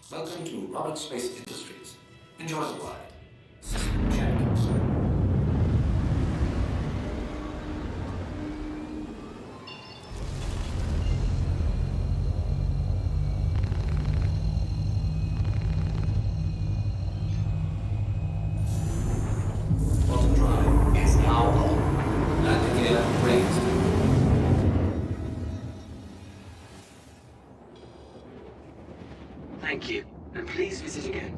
Welcome to Roberts Space Industries. Enjoy the ride. System check, sir. Quantum drive is now on. Landing gear raised. Thank you, and please visit again.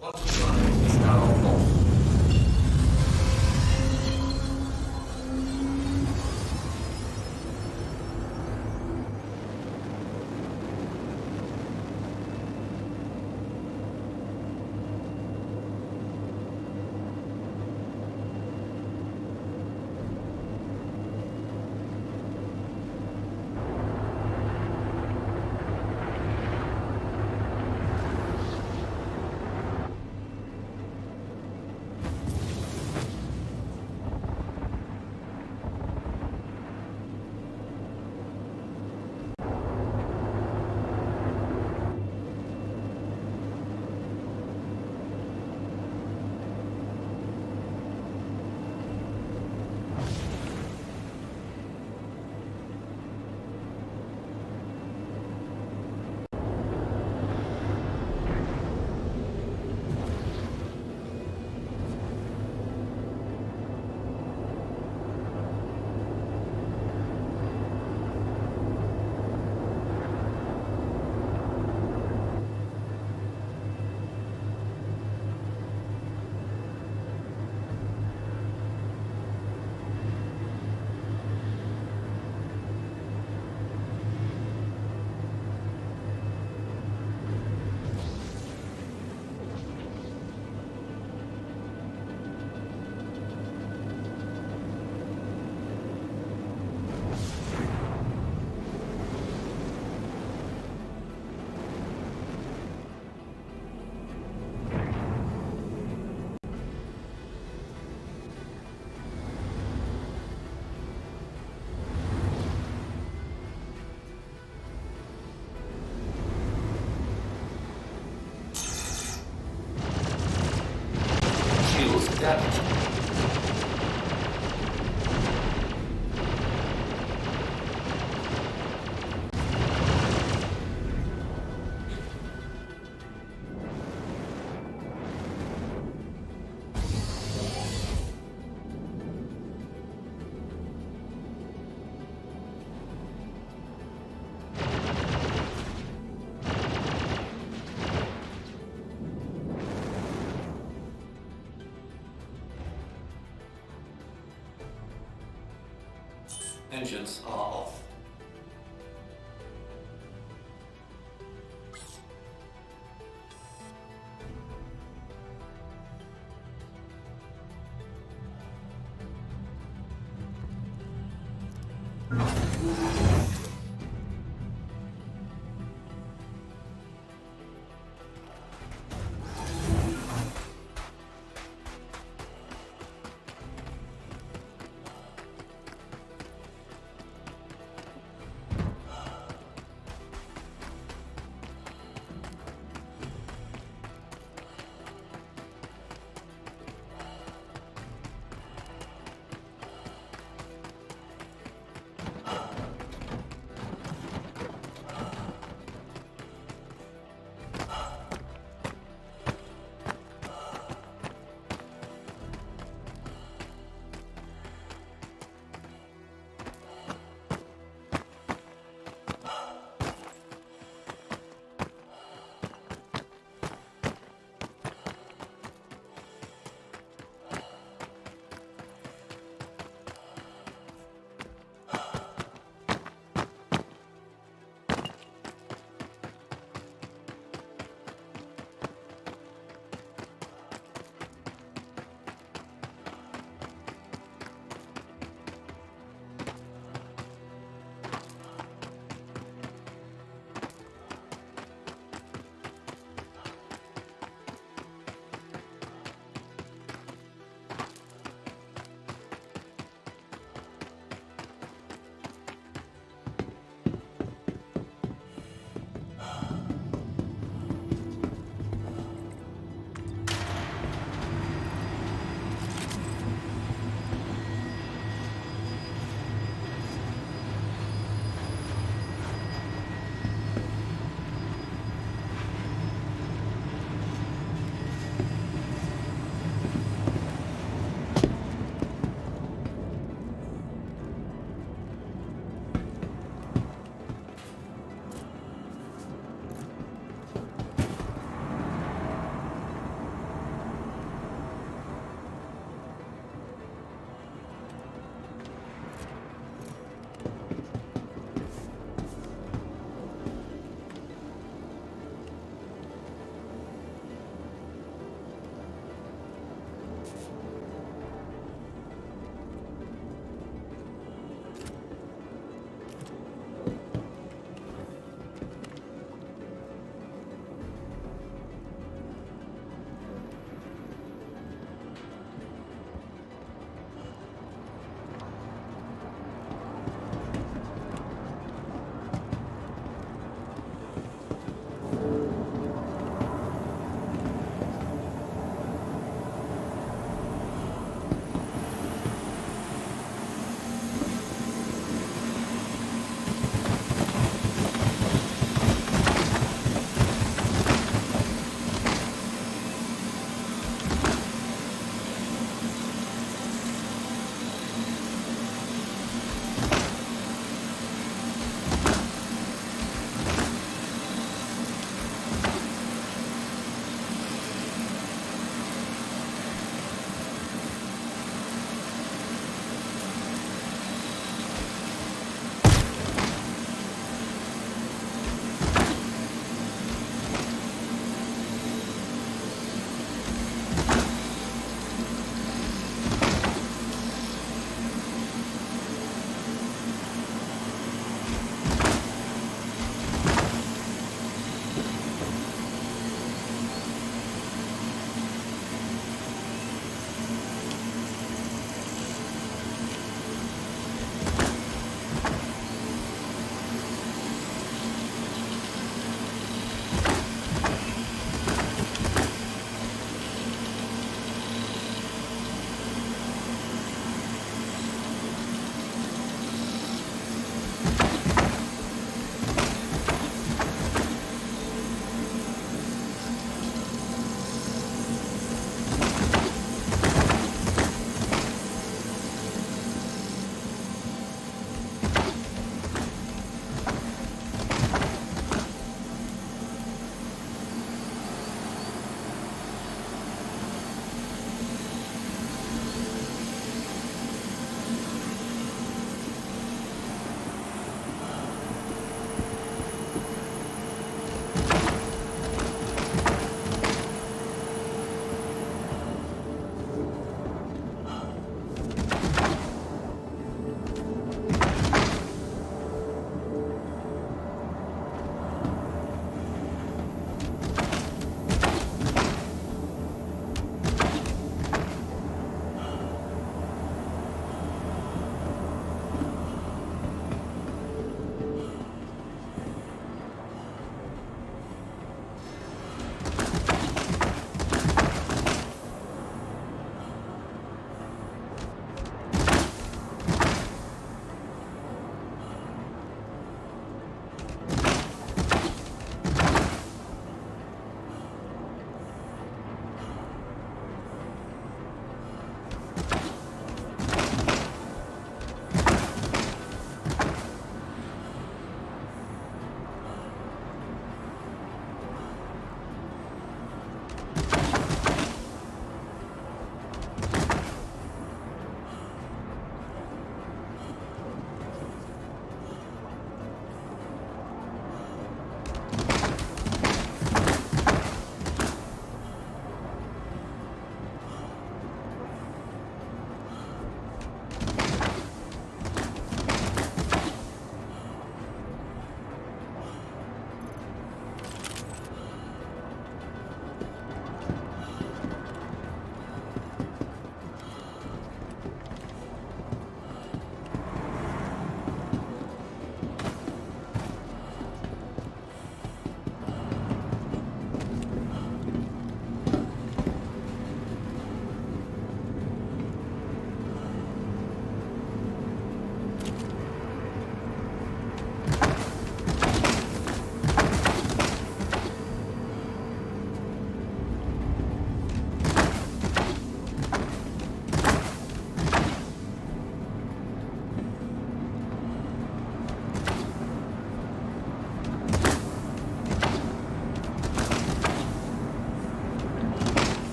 Quantum drive is now on. Shields damaged. Engines are off.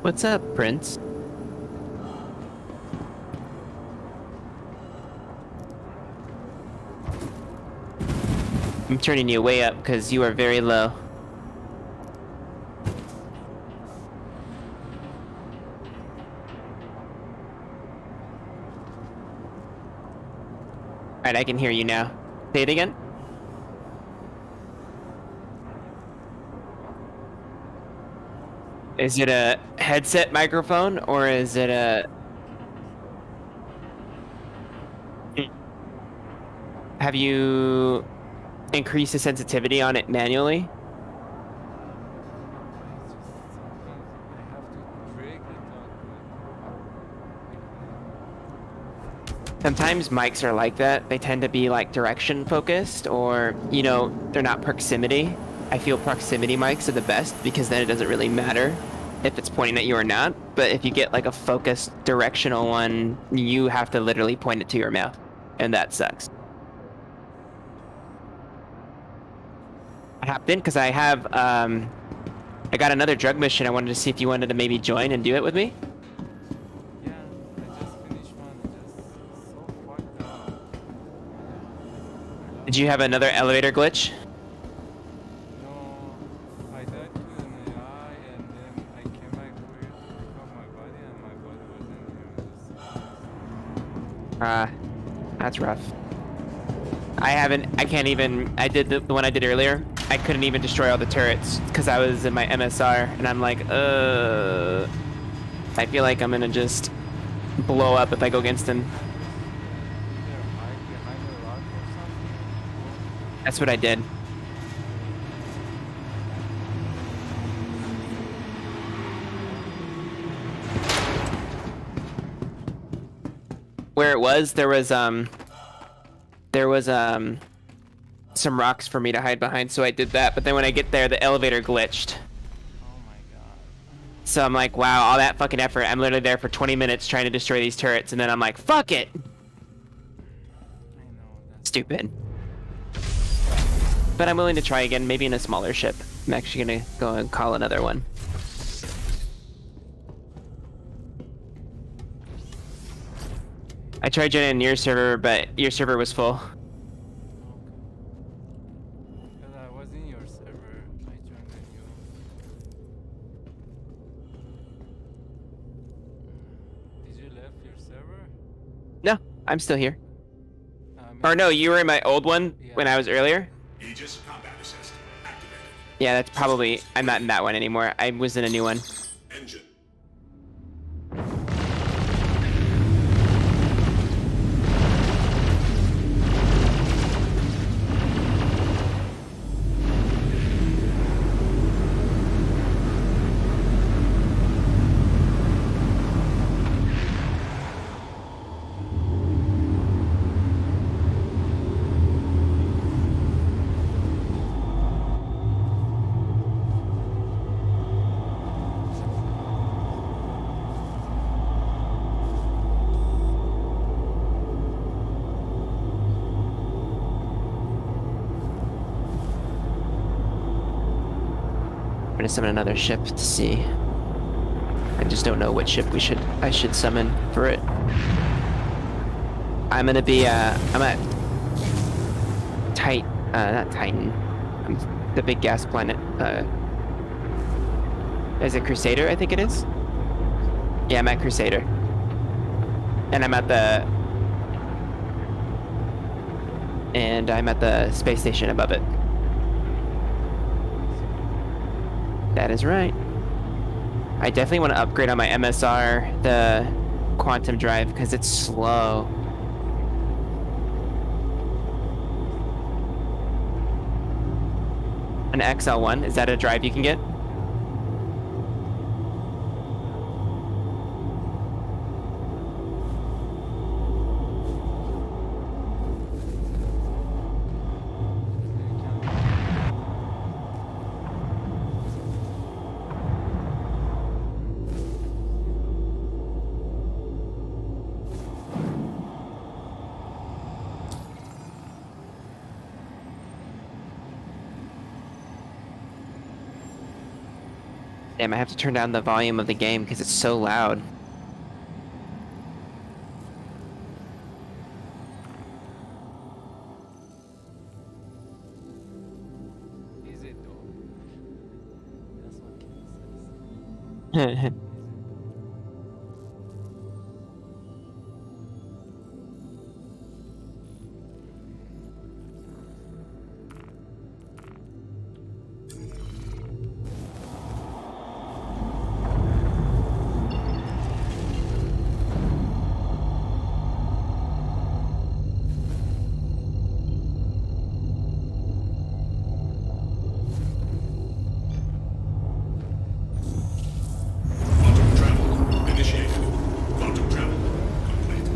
What's up, Prince? I'm turning you way up because you are very low. Alright, I can hear you now. Say it again. Is it a headset microphone or is it a... Have you increased the sensitivity on it manually? Sometimes mics are like that. They tend to be like direction focused or, you know, they're not proximity. I feel proximity mics are the best because then it doesn't really matter if it's pointing at you or not. But if you get like a focused directional one, you have to literally point it to your mouth. And that sucks. I hopped in because I have, I got another drug mission. I wanted to see if you wanted to maybe join and do it with me. Yeah, I just finished one. Just so fucked up. Did you have another elevator glitch? No, I died to an AI and then I came back here to pick up my body and my body wasn't here. That's rough. I can't even, I did the one I did earlier. I couldn't even destroy all the turrets because I was in my MSR and I'm like, I feel like I'm gonna just blow up if I go against him. Is there a mic behind the rock or something? That's what I did. Where it was, there was some rocks for me to hide behind, so I did that. But then when I get there, the elevator glitched. Oh my god. So I'm like, wow, all that fucking effort. I'm literally there for 20 minutes trying to destroy these turrets, and then I'm like, fuck it! I know that's Stupid. But I'm willing to try again, maybe in a smaller ship. I'm actually gonna go and call another one. I tried joining your server, but your server was full. okay. Because I was in your server, I joined the new. Did you left your server? No, I'm still here. I mean, Or no, you were in my old one when I was earlier? Aegis combat assist activated. Yeah, that's probably... I'm not in that one anymore. I was in a new one. Engine. I'm gonna summon another ship to see. I just don't know which ship I should summon for it. I'm gonna be I'm at not Titan. The big gas planet. Is it Crusader? I think it is. Yeah, I'm at Crusader. And I'm at the space station above it. That is right. I definitely want to upgrade on my MSR, the quantum drive, because it's slow. An XL1, is that a drive you can get? Damn, I have to turn down the volume of the game because it's so loud. Is it though? That's what Ken says. Quantum travel initiated. Quantum travel complete.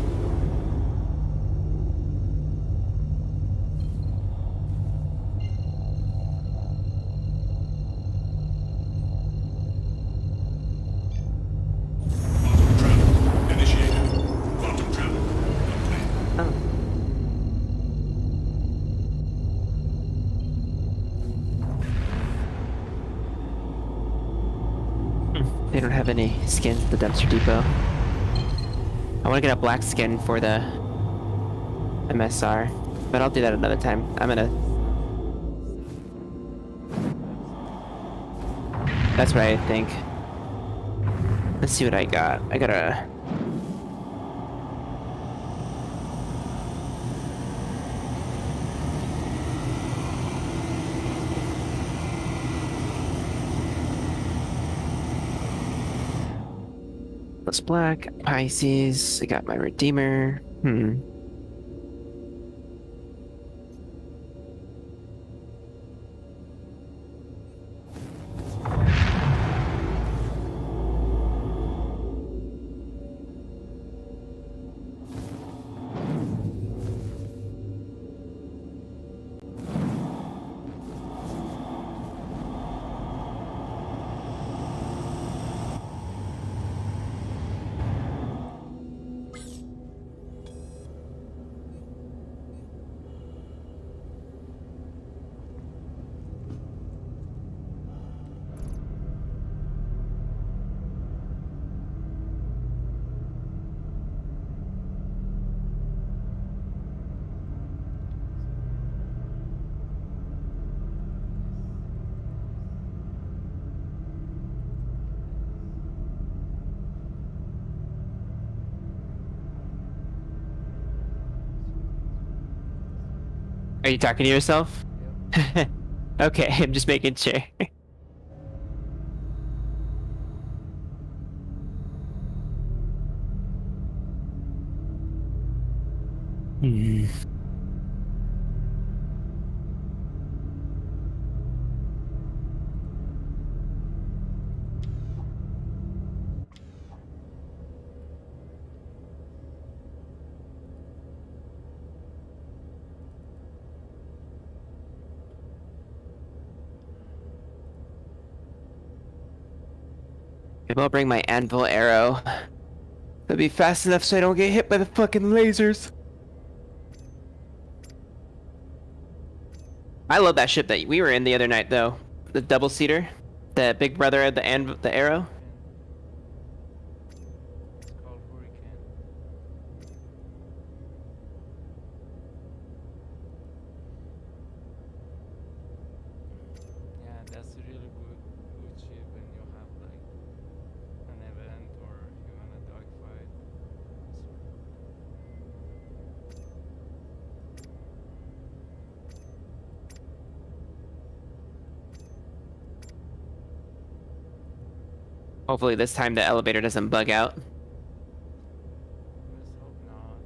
Quantum travel initiated. Quantum travel complete. Oh. They don't have any skins at the dumpster depot. I want to get a black skin for the MSR, but I'll do that another time. I'm gonna. That's what I think. Let's see what I got. I got a. Plus black, Pisces. I got my Redeemer. Are you talking to yourself? Yep. Okay, I'm just making sure. Hmm. Maybe I'll bring my anvil arrow. That'll be fast enough so I don't get hit by the fucking lasers. I love that ship that we were in the other night, though. The double-seater. The big brother of the arrow. It's called Hurricane. Yeah, that's a really good ship when you have like an event or you want a dogfight. Hopefully this time the elevator doesn't bug out. Let's hope not.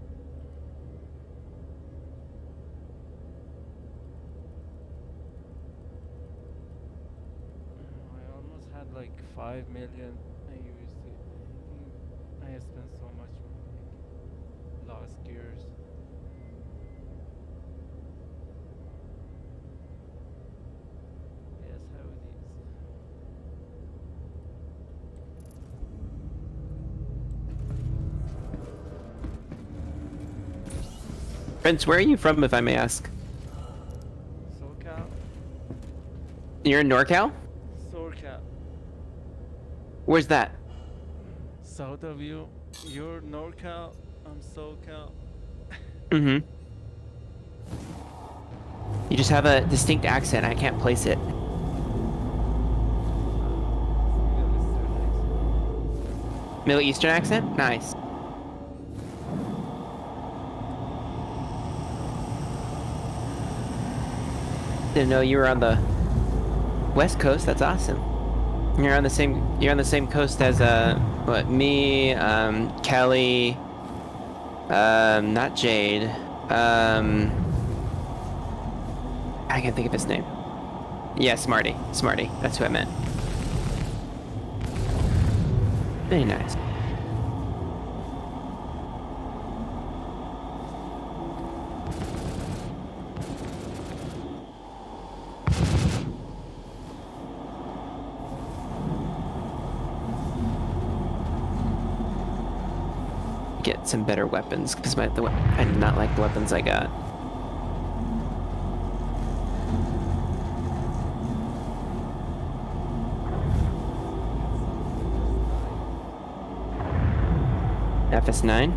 I almost had like 5 million. I used it. I had spent so much like, last years. Yes, how it is. Prince, where are you from, if I may ask? SoCal? You're in NorCal? SoCal. Where's that? South of you, you're NorCal, I'm SoCal. Mm-hmm. You just have a distinct accent. I can't place it. Middle Eastern accent? Nice. Didn't know you were on the West Coast. That's awesome. You're on the same coast as what, me, Kelly, not Jade, I can't think of his name. Yeah, Smarty. Smarty. That's who I meant. Very nice. Get some better weapons because I did not like the weapons I got. FS9.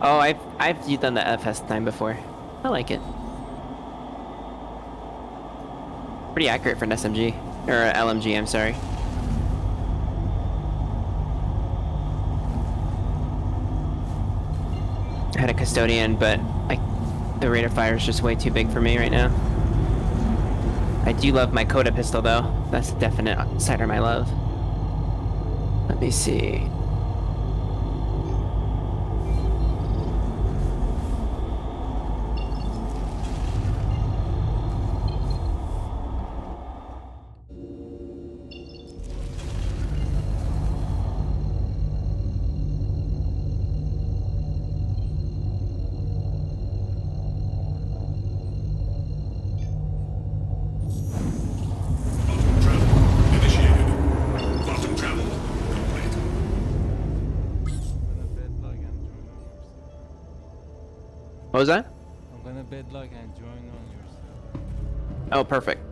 Oh, I've done the FS9 before. I like it. Pretty accurate for an SMG or a LMG. I'm sorry. I had a custodian, but the rate of fire is just way too big for me right now. I do love my Coda pistol though. That's a definite sidearm I love. Let me see. Quantum travel initiated. Quantum travel complete. I'm gonna bedlog and join on your side. What was that? I'm gonna bedlog and join on your side. Oh, perfect.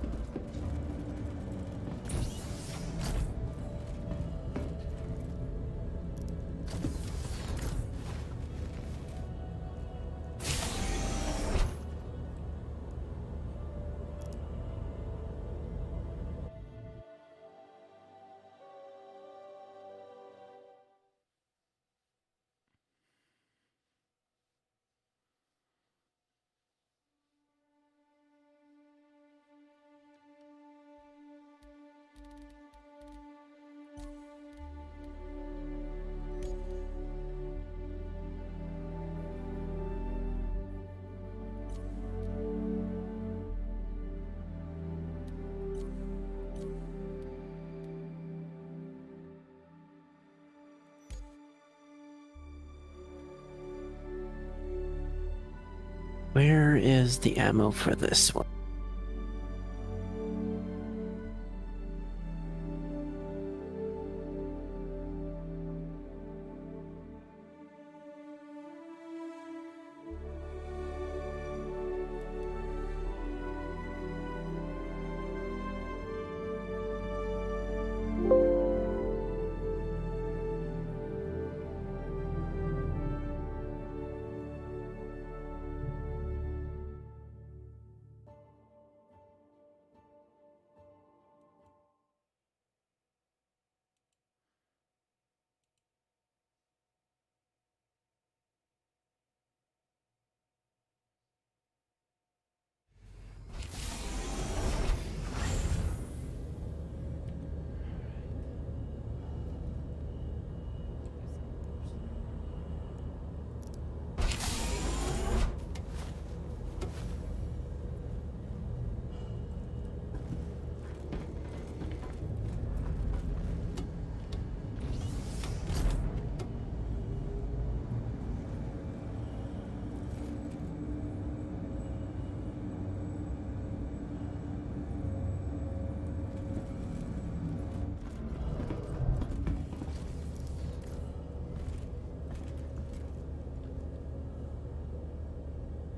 Where is the ammo for this one?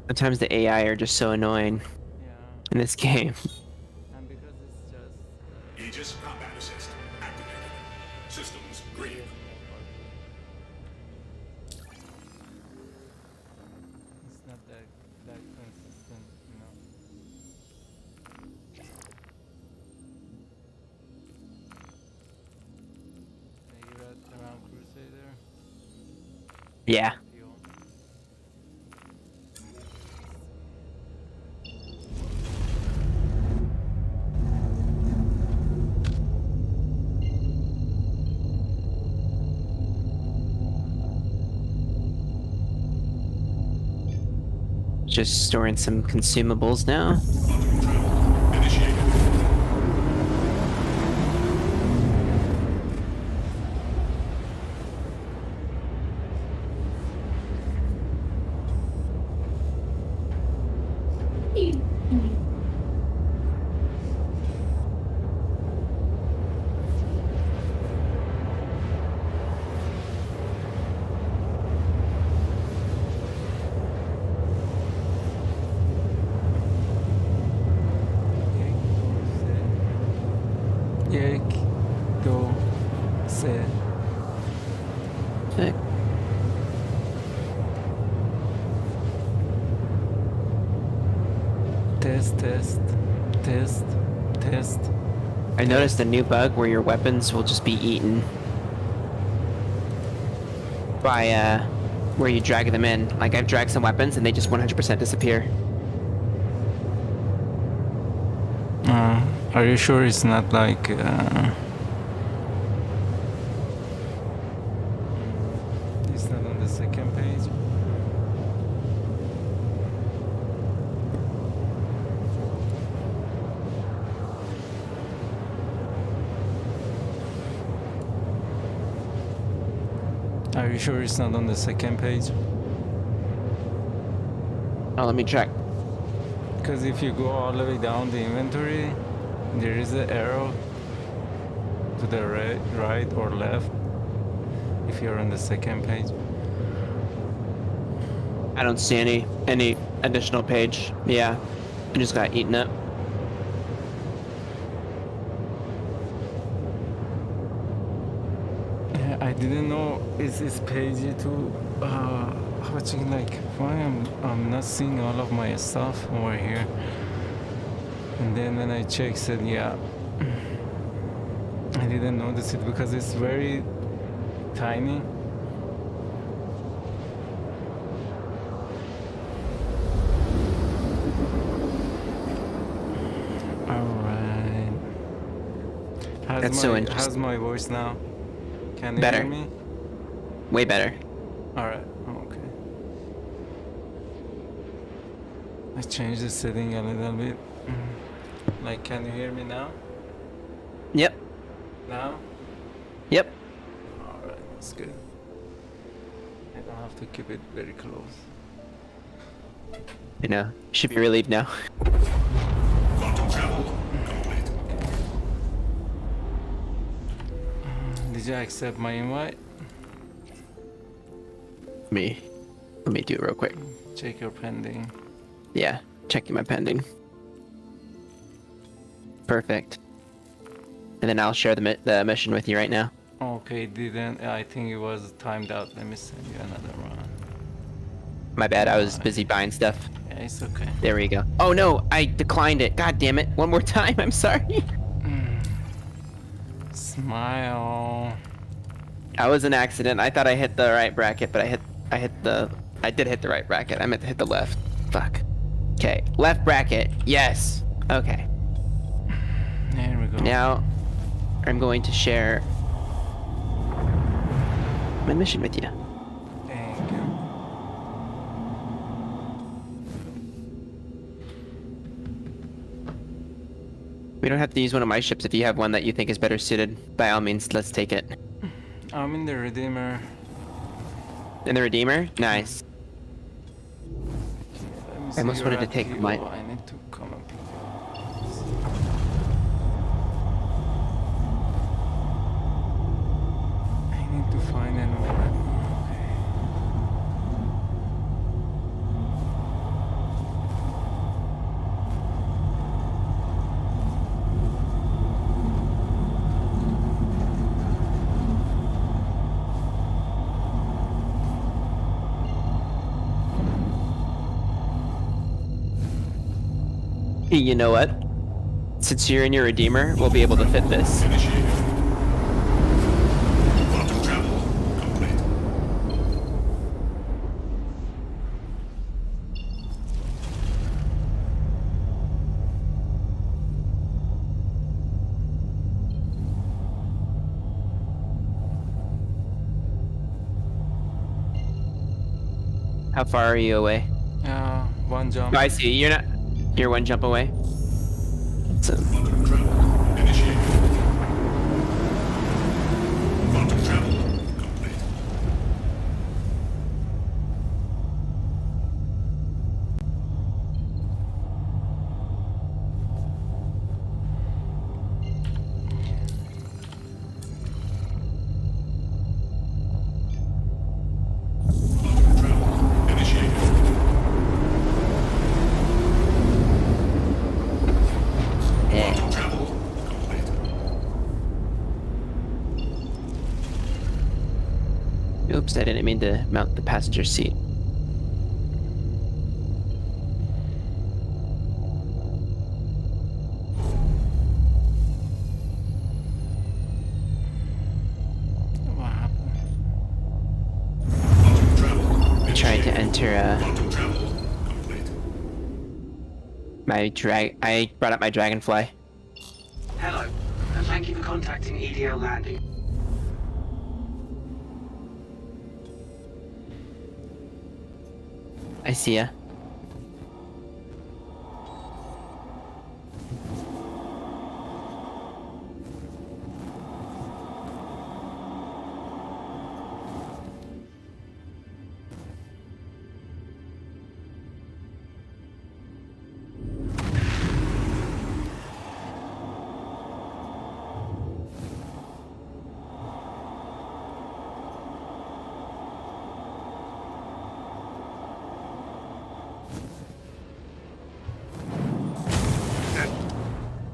Sometimes the AI are just so annoying Yeah, in this game. and because it's just Aegis Combat Assist activated. Systems green. It's not that consistent, you know. Are you around Crusader? Yeah. Fuel. Just storing some consumables now. Quantum travel initiated. Yek, do, se. Sick. Test, test, test, test. I noticed a new bug where your weapons will just be eaten by where you drag them in. Like I've dragged some weapons and they just 100% disappear. Are you sure it's not like it's not on the second page? Are you sure it's not on the second page? Oh, let me check. Because if you go all the way down the inventory, there is an arrow to the right or left if you're on the second page. I don't see any additional page. Yeah, I just got eaten up. Yeah, I didn't know it's page to watching like why I'm not seeing all of my stuff over here. And then when I checked, said yeah, I didn't notice it because it's very tiny. Alright. That's so interesting. How's my voice now? Can you Better. hear me? Way better. Alright, okay. I changed the setting a little bit. Like, can you hear me now? Yep. Now? Yep. Alright, that's good. I don't have to keep it very close. You know, should be relieved now. Quantum travel complete. Did you accept my invite? Let me do it real quick. Check your pending. Yeah, checking my pending. Perfect. And then I'll share the mission with you right now. Okay, didn't. I think it was timed out. Let me send you another one. My bad, I was busy buying stuff. Yeah, it's okay. There we go. Oh no, I declined it. God damn it. One more time, I'm sorry. Smile. That was an accident. I thought I hit the right bracket, but I did hit the right bracket. I meant to hit the left. Fuck. Okay, left bracket. Yes. Okay. There we go. Now, I'm going to share my mission with you. Thank you. We don't have to use one of my ships if you have one that you think is better suited. By all means, let's take it. I'm in the Redeemer. In the Redeemer? Nice. Let me I see almost your wanted to take IQ. my- I need to come up. I need to find an weapon. Okay. You know what? Since you're in your Redeemer, we'll be able to fit this. Initiated. Quantum travel complete. How far are you away? One jump. Oh, I see. You're not. You're one jump away. So, Quantum travel initiated. Quantum travel complete. Quantum travel initiated. eh. Quantum travel complete. Oops, I didn't mean to mount the passenger seat. What happened? Quantum travel I'm trying to initiated. enter Quantum travel complete. my drag. I brought up my dragonfly. Hello, and thank you for contacting EDL Landing. I see ya.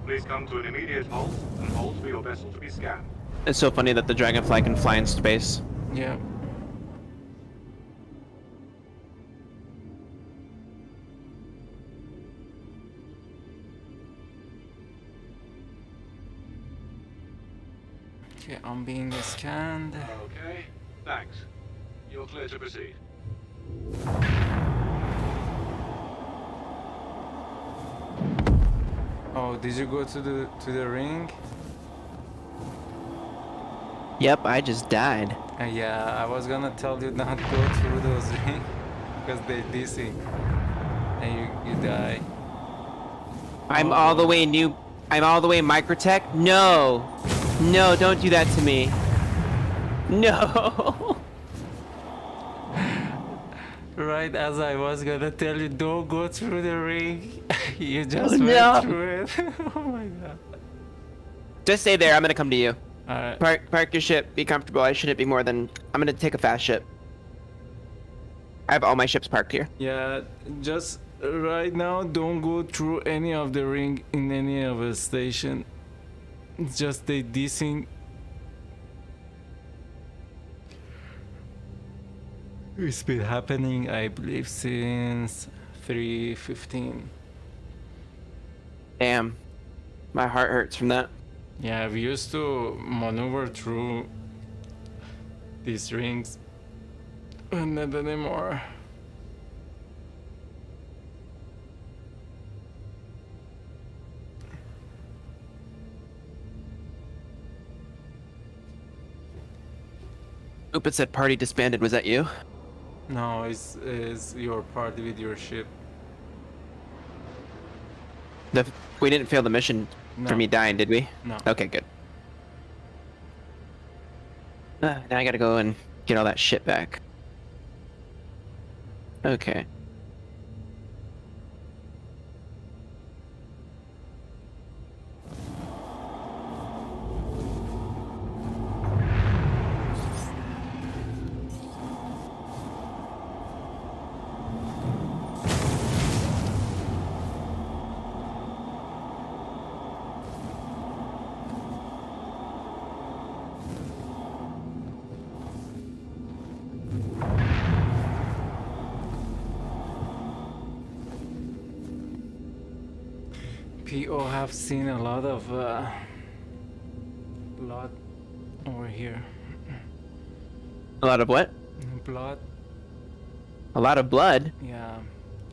Please come to an immediate halt and hold for your vessel to be scanned. It's so funny that the dragonfly can fly in space. Yeah. Okay, I'm being scanned. Okay, thanks. You're clear to proceed. Oh, did you go to the ring? Yep, I just died. Yeah, I was gonna tell you not go through those rings because they DC and you die. I'm all the way new. I'm all the way microtech. No, no, don't do that to me. No. Right as I was gonna tell you don't go through the ring, you just Oh, went no. through it. Oh my god. Just stay there. I'm gonna come to you. Alright. Park your ship. Be comfortable. I shouldn't be more than. I'm gonna take a fast ship. I have all my ships parked here. Yeah, just right now don't go through any of the ring in any of the station. It's just they dissing. It's been happening, I believe, since 3:15. Damn, my heart hurts from that. Yeah, we used to maneuver through these rings, and not anymore. Oop, it said party disbanded. Was that you? No, it's your party with your ship. We didn't fail the mission for No. me dying, did we? No. Okay, good. Now I gotta go and get all that shit back. Okay. PO have seen a lot of blood over here. A lot of what? Blood. A lot of blood. Yeah.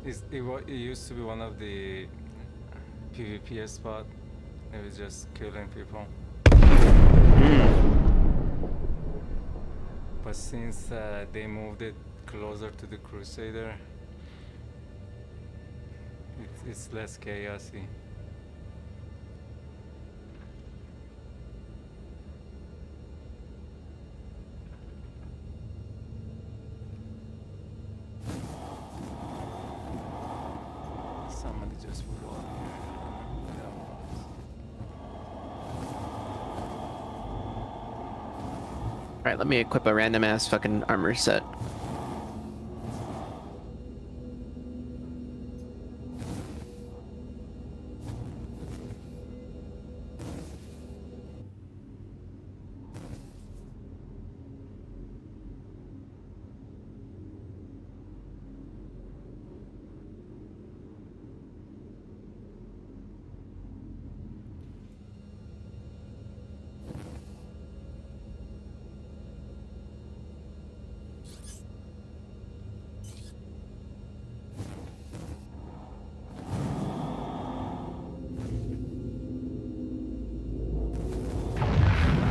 It used to be one of the PvP spot. It was just killing people. But since they moved it closer to the Crusader, it's less chaosy. Somebody just flew up here. Alright, let me equip a random ass fucking armor set.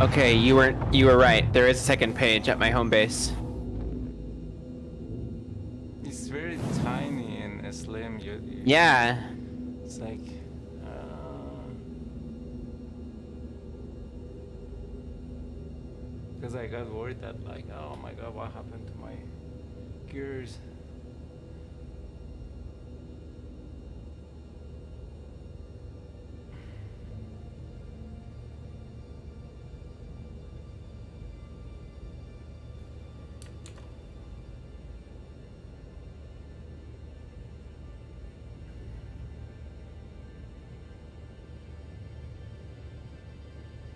Okay, you were right. There is a second page at my home base. It's very tiny and slim. Yeah. It's like. Because I got worried that, like, oh my god, what happened to my gears?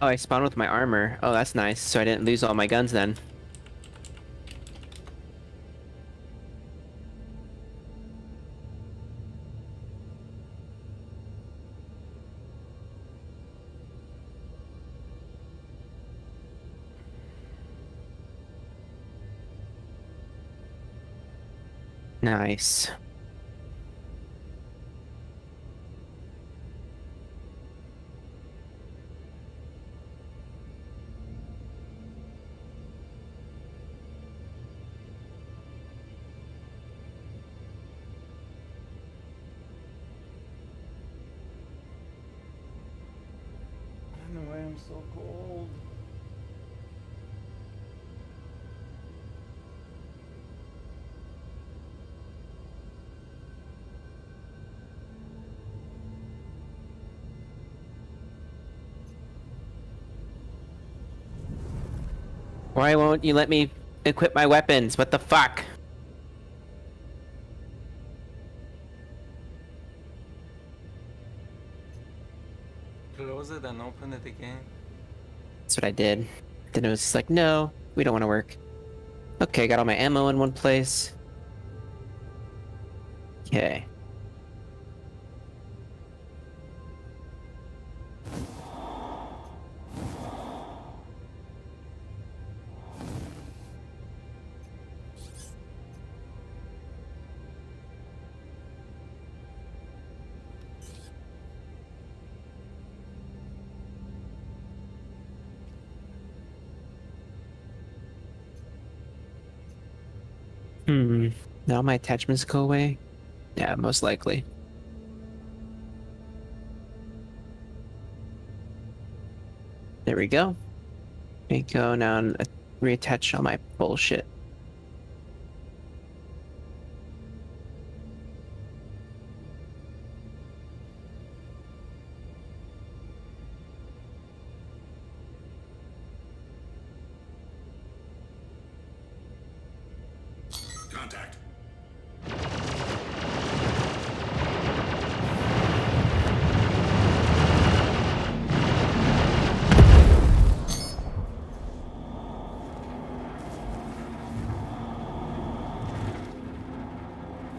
Oh, I spawned with my armor. Oh, that's nice. So I didn't lose all my guns then. Nice. I don't know why I'm so cold. Why won't you let me equip my weapons? What the fuck? Close it and open it again. That's what I did. Then it was just like, no, we don't want to work. Okay, got all my ammo in one place. Okay. Now my attachments go away? Yeah, most likely. There we go. Let me go now and reattach all my bullshit. Contact.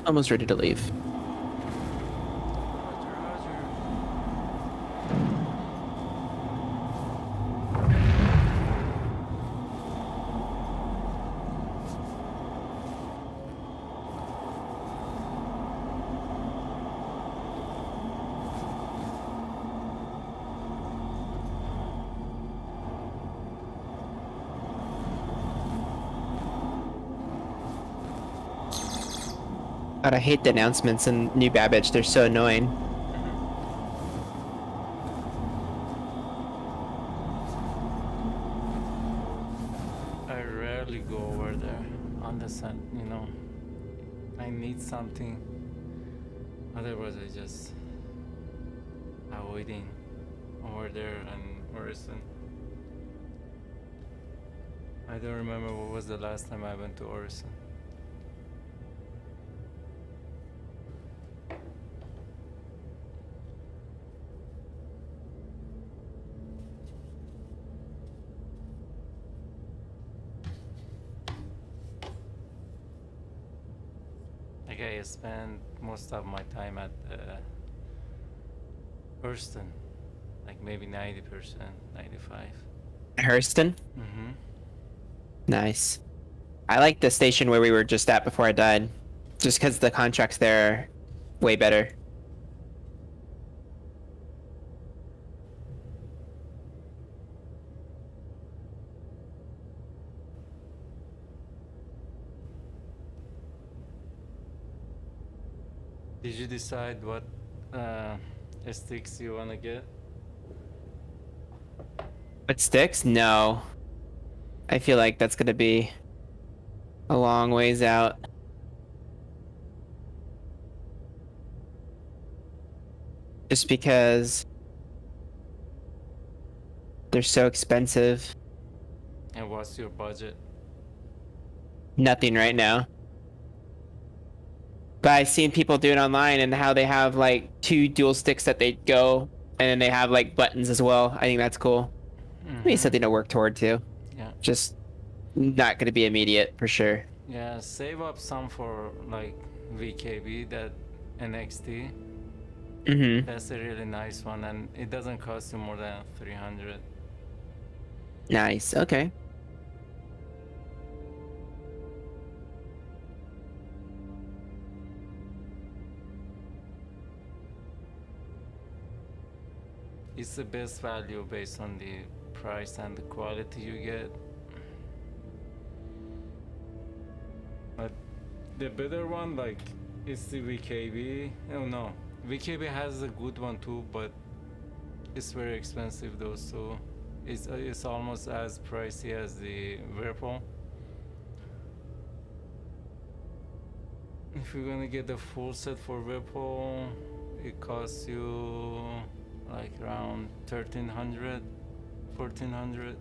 Almost ready to leave. Roger, roger. God, I hate the announcements in New Babbage. They're so annoying. I rarely go over there on the sun, you know. I need something. Otherwise, I just avoiding over there and Orison. I don't remember what was the last time I went to Orison. Like I spend most of my time at Hurston, like maybe 90%, 95. Hurston? Mm-hmm. Nice. I like the station where we were just at before I died. Just because the contracts there are way better. Did you decide what sticks you wanna get? But sticks? No. I feel like that's gonna be a long ways out. Just because they're so expensive. And what's your budget? Nothing right now. But I've seen people do it online and how they have like 2 dual sticks that they go and then they have like buttons as well. I think that's cool. Maybe something to work toward too. Yeah. Just not gonna be immediate for sure. Yeah, save up some for like VKB, that NXT. Mm-hmm. That's a really nice one, and it doesn't cost you more than 300. Nice. Okay. It's the best value based on the price and the quality you get. But the better one, like, is the VKB. Oh no, VKB has a good one too, but it's very expensive. Those two, it's almost as pricey as the Whirlpool. If you're gonna get the full set for Whirlpool, it costs you like around 1300, 1400.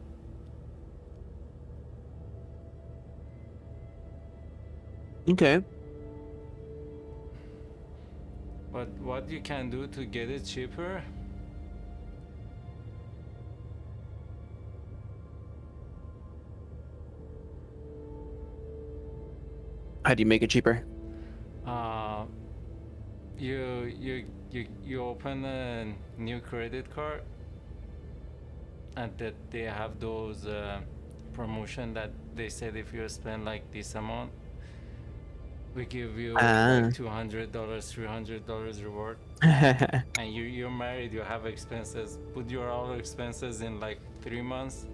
Okay. But what you can do to get it cheaper, How do you make it cheaper? you open a new credit card, and that they have those promotion that they said if you spend like this amount, we give you like $200, $300 reward. And you're married, you have expenses. Put your all expenses in like 3 months,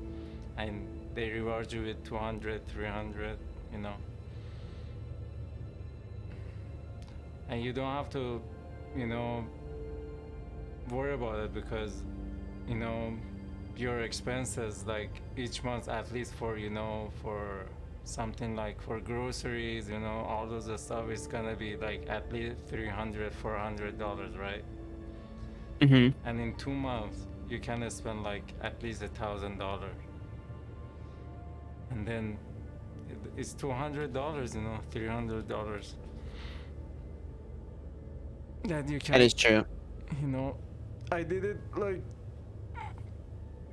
and they reward you with 200, 300, you know. And you don't have to, you know, worry about it, because, you know, your expenses like each month, at least for, you know, for something like for groceries, you know, all those stuff is gonna be like at least $300, $400, right? Mm-hmm. And in 2 months you can spend like at least $1,000, and then it's $200, you know, $300 that you can. That is true. You know, I did it like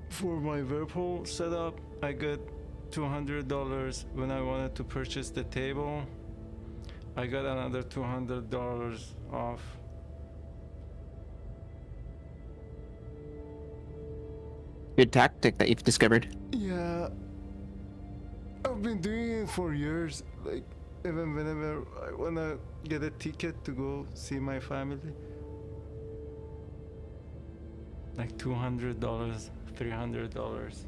for my Whirlpool setup. I got $200 when I wanted to purchase the table. I got another $200 off. Good tactic that you've discovered. Yeah, I've been doing it for years. Like, even whenever I wanna get a ticket to go see my family, like $200, $300.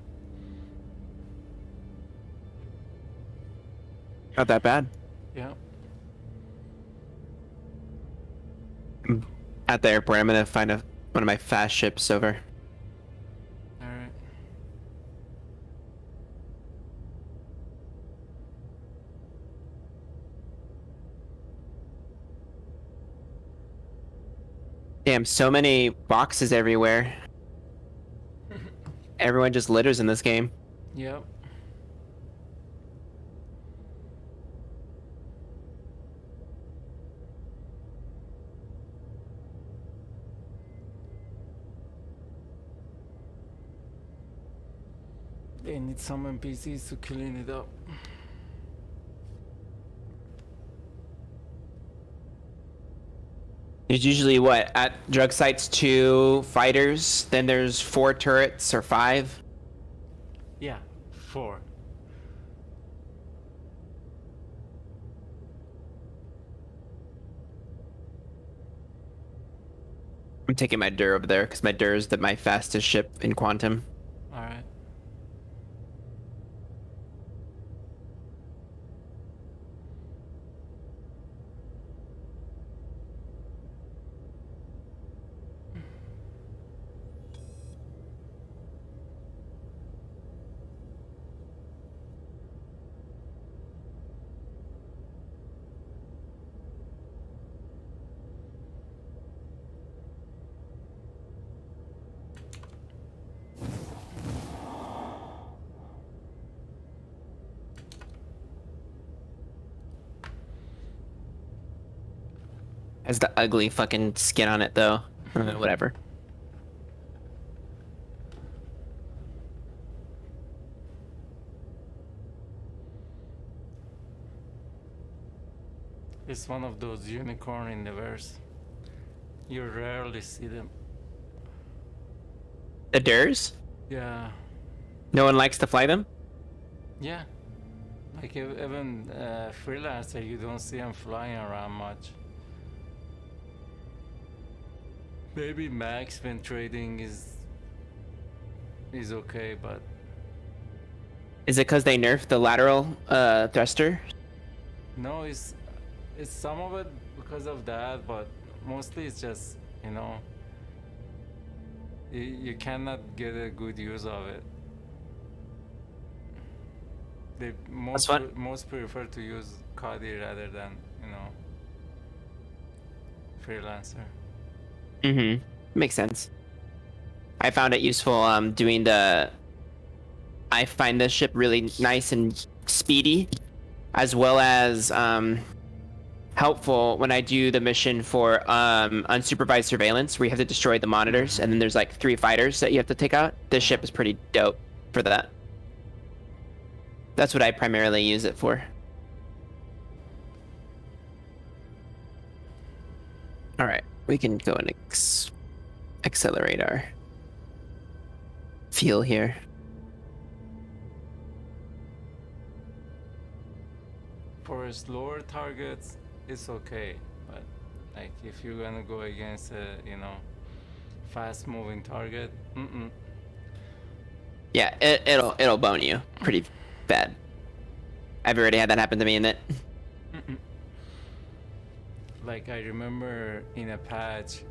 Not that bad. Yeah. At the airport, I'm gonna find one of my fast ships over. Alright. Damn, so many boxes everywhere. Everyone just litters in this game. Yep. They need some NPCs to clean it up. There's usually what at drug sites 2 fighters, then there's 4 turrets or 5. Yeah, 4. I'm taking my Dur over there because my Dur is my fastest ship in Quantum. Alright. Has the ugly fucking skin on it though. Whatever. It's one of those unicorn in the verse. You rarely see them. The Durs? Yeah. No one likes to fly them? Yeah. Like even freelancer, you don't see them flying around much. Maybe max when trading is okay, but Is it because they nerfed the lateral thruster? no, it's some of it because of that, but mostly it's just, you know, you cannot get a good use of it. They most prefer to use Kadi rather than, you know, freelancer. Mm-hmm. Makes sense. I found it useful doing the... I find this ship really nice and speedy, as well as helpful when I do the mission for unsupervised surveillance, where you have to destroy the monitors, and then there's like 3 fighters that you have to take out. This ship is pretty dope for that. That's what I primarily use it for. All right, we can go and accelerate our fuel here. For slower targets, it's okay, but like if you're gonna go against a, you know, fast-moving target, Yeah, it'll bone you pretty bad. I've already had that happen to me in it. Like I remember in a patch,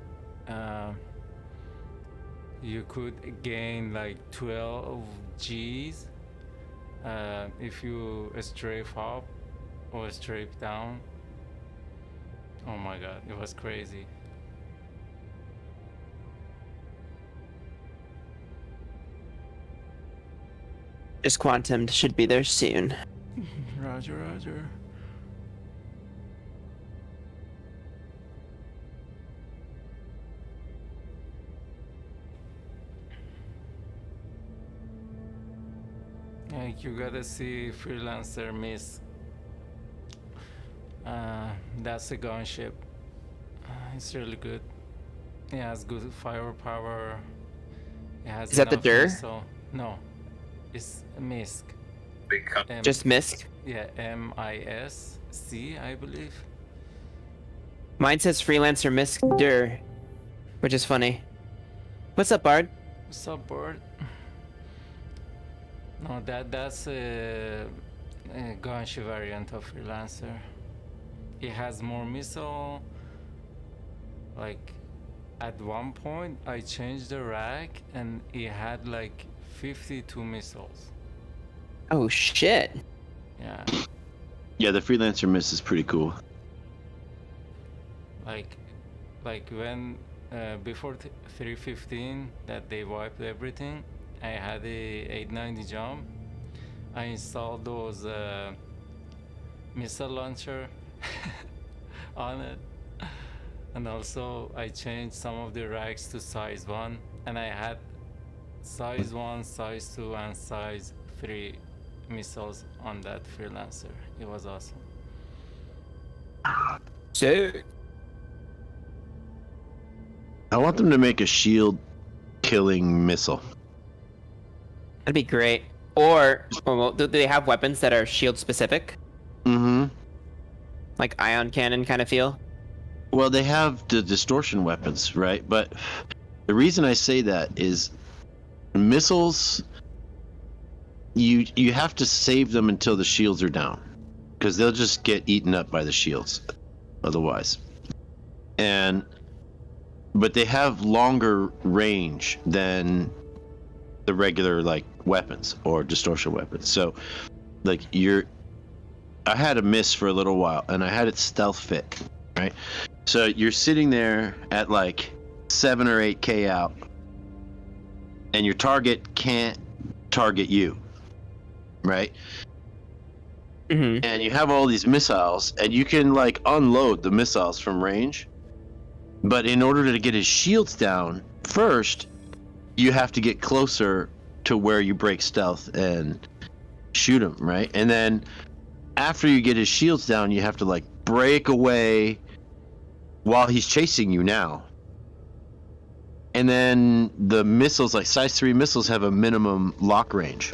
you could gain like 12 Gs if you strafe up or strafe down. Oh my god, it was crazy. Just Quantum should be there soon. Roger, roger. Like you gotta see Freelancer Miss. That's a gunship. It's really good. It has good firepower. It has Is that the enough Dur? missile. No, it's Misk. Just Misk? Yeah, MISC, I believe. Mine says Freelancer Misk Dur, which is funny. What's up, Bard? What's up, Bird? No, that's a gunship variant of Freelancer. It has more missile, Like, at one point, I changed the rack and it had like 52 missiles. Oh shit. Yeah, Yeah, the Freelancer miss is pretty cool. like when before 315 that they wiped everything, I had a 890 jump. I installed those missile launcher on it, and also I changed some of the racks to size 1, and I had size 1, size 2, and size 3 missiles on that Freelancer. It was awesome. Sick. I want them to make a shield killing missile. That'd be great. Or well, do they have weapons that are shield specific? Mm-hmm. Like ion cannon kind of feel? Well, they have the distortion weapons, right? But the reason I say that is missiles, you have to save them until the shields are down, because they'll just get eaten up by the shields otherwise. But they have longer range than the regular like weapons or distortion weapons. So like I had a miss for a little while and I had it stealth fit, right? So you're sitting there at like 7 or 8k out and your target can't target you, right? Mm-hmm. And you have all these missiles and you can like unload the missiles from range, but in order to get his shields down first, you have to get closer to where you break stealth and shoot him, right? And then after you get his shields down, you have to like break away while he's chasing you now. And then the missiles, like size 3 missiles, have a minimum lock range.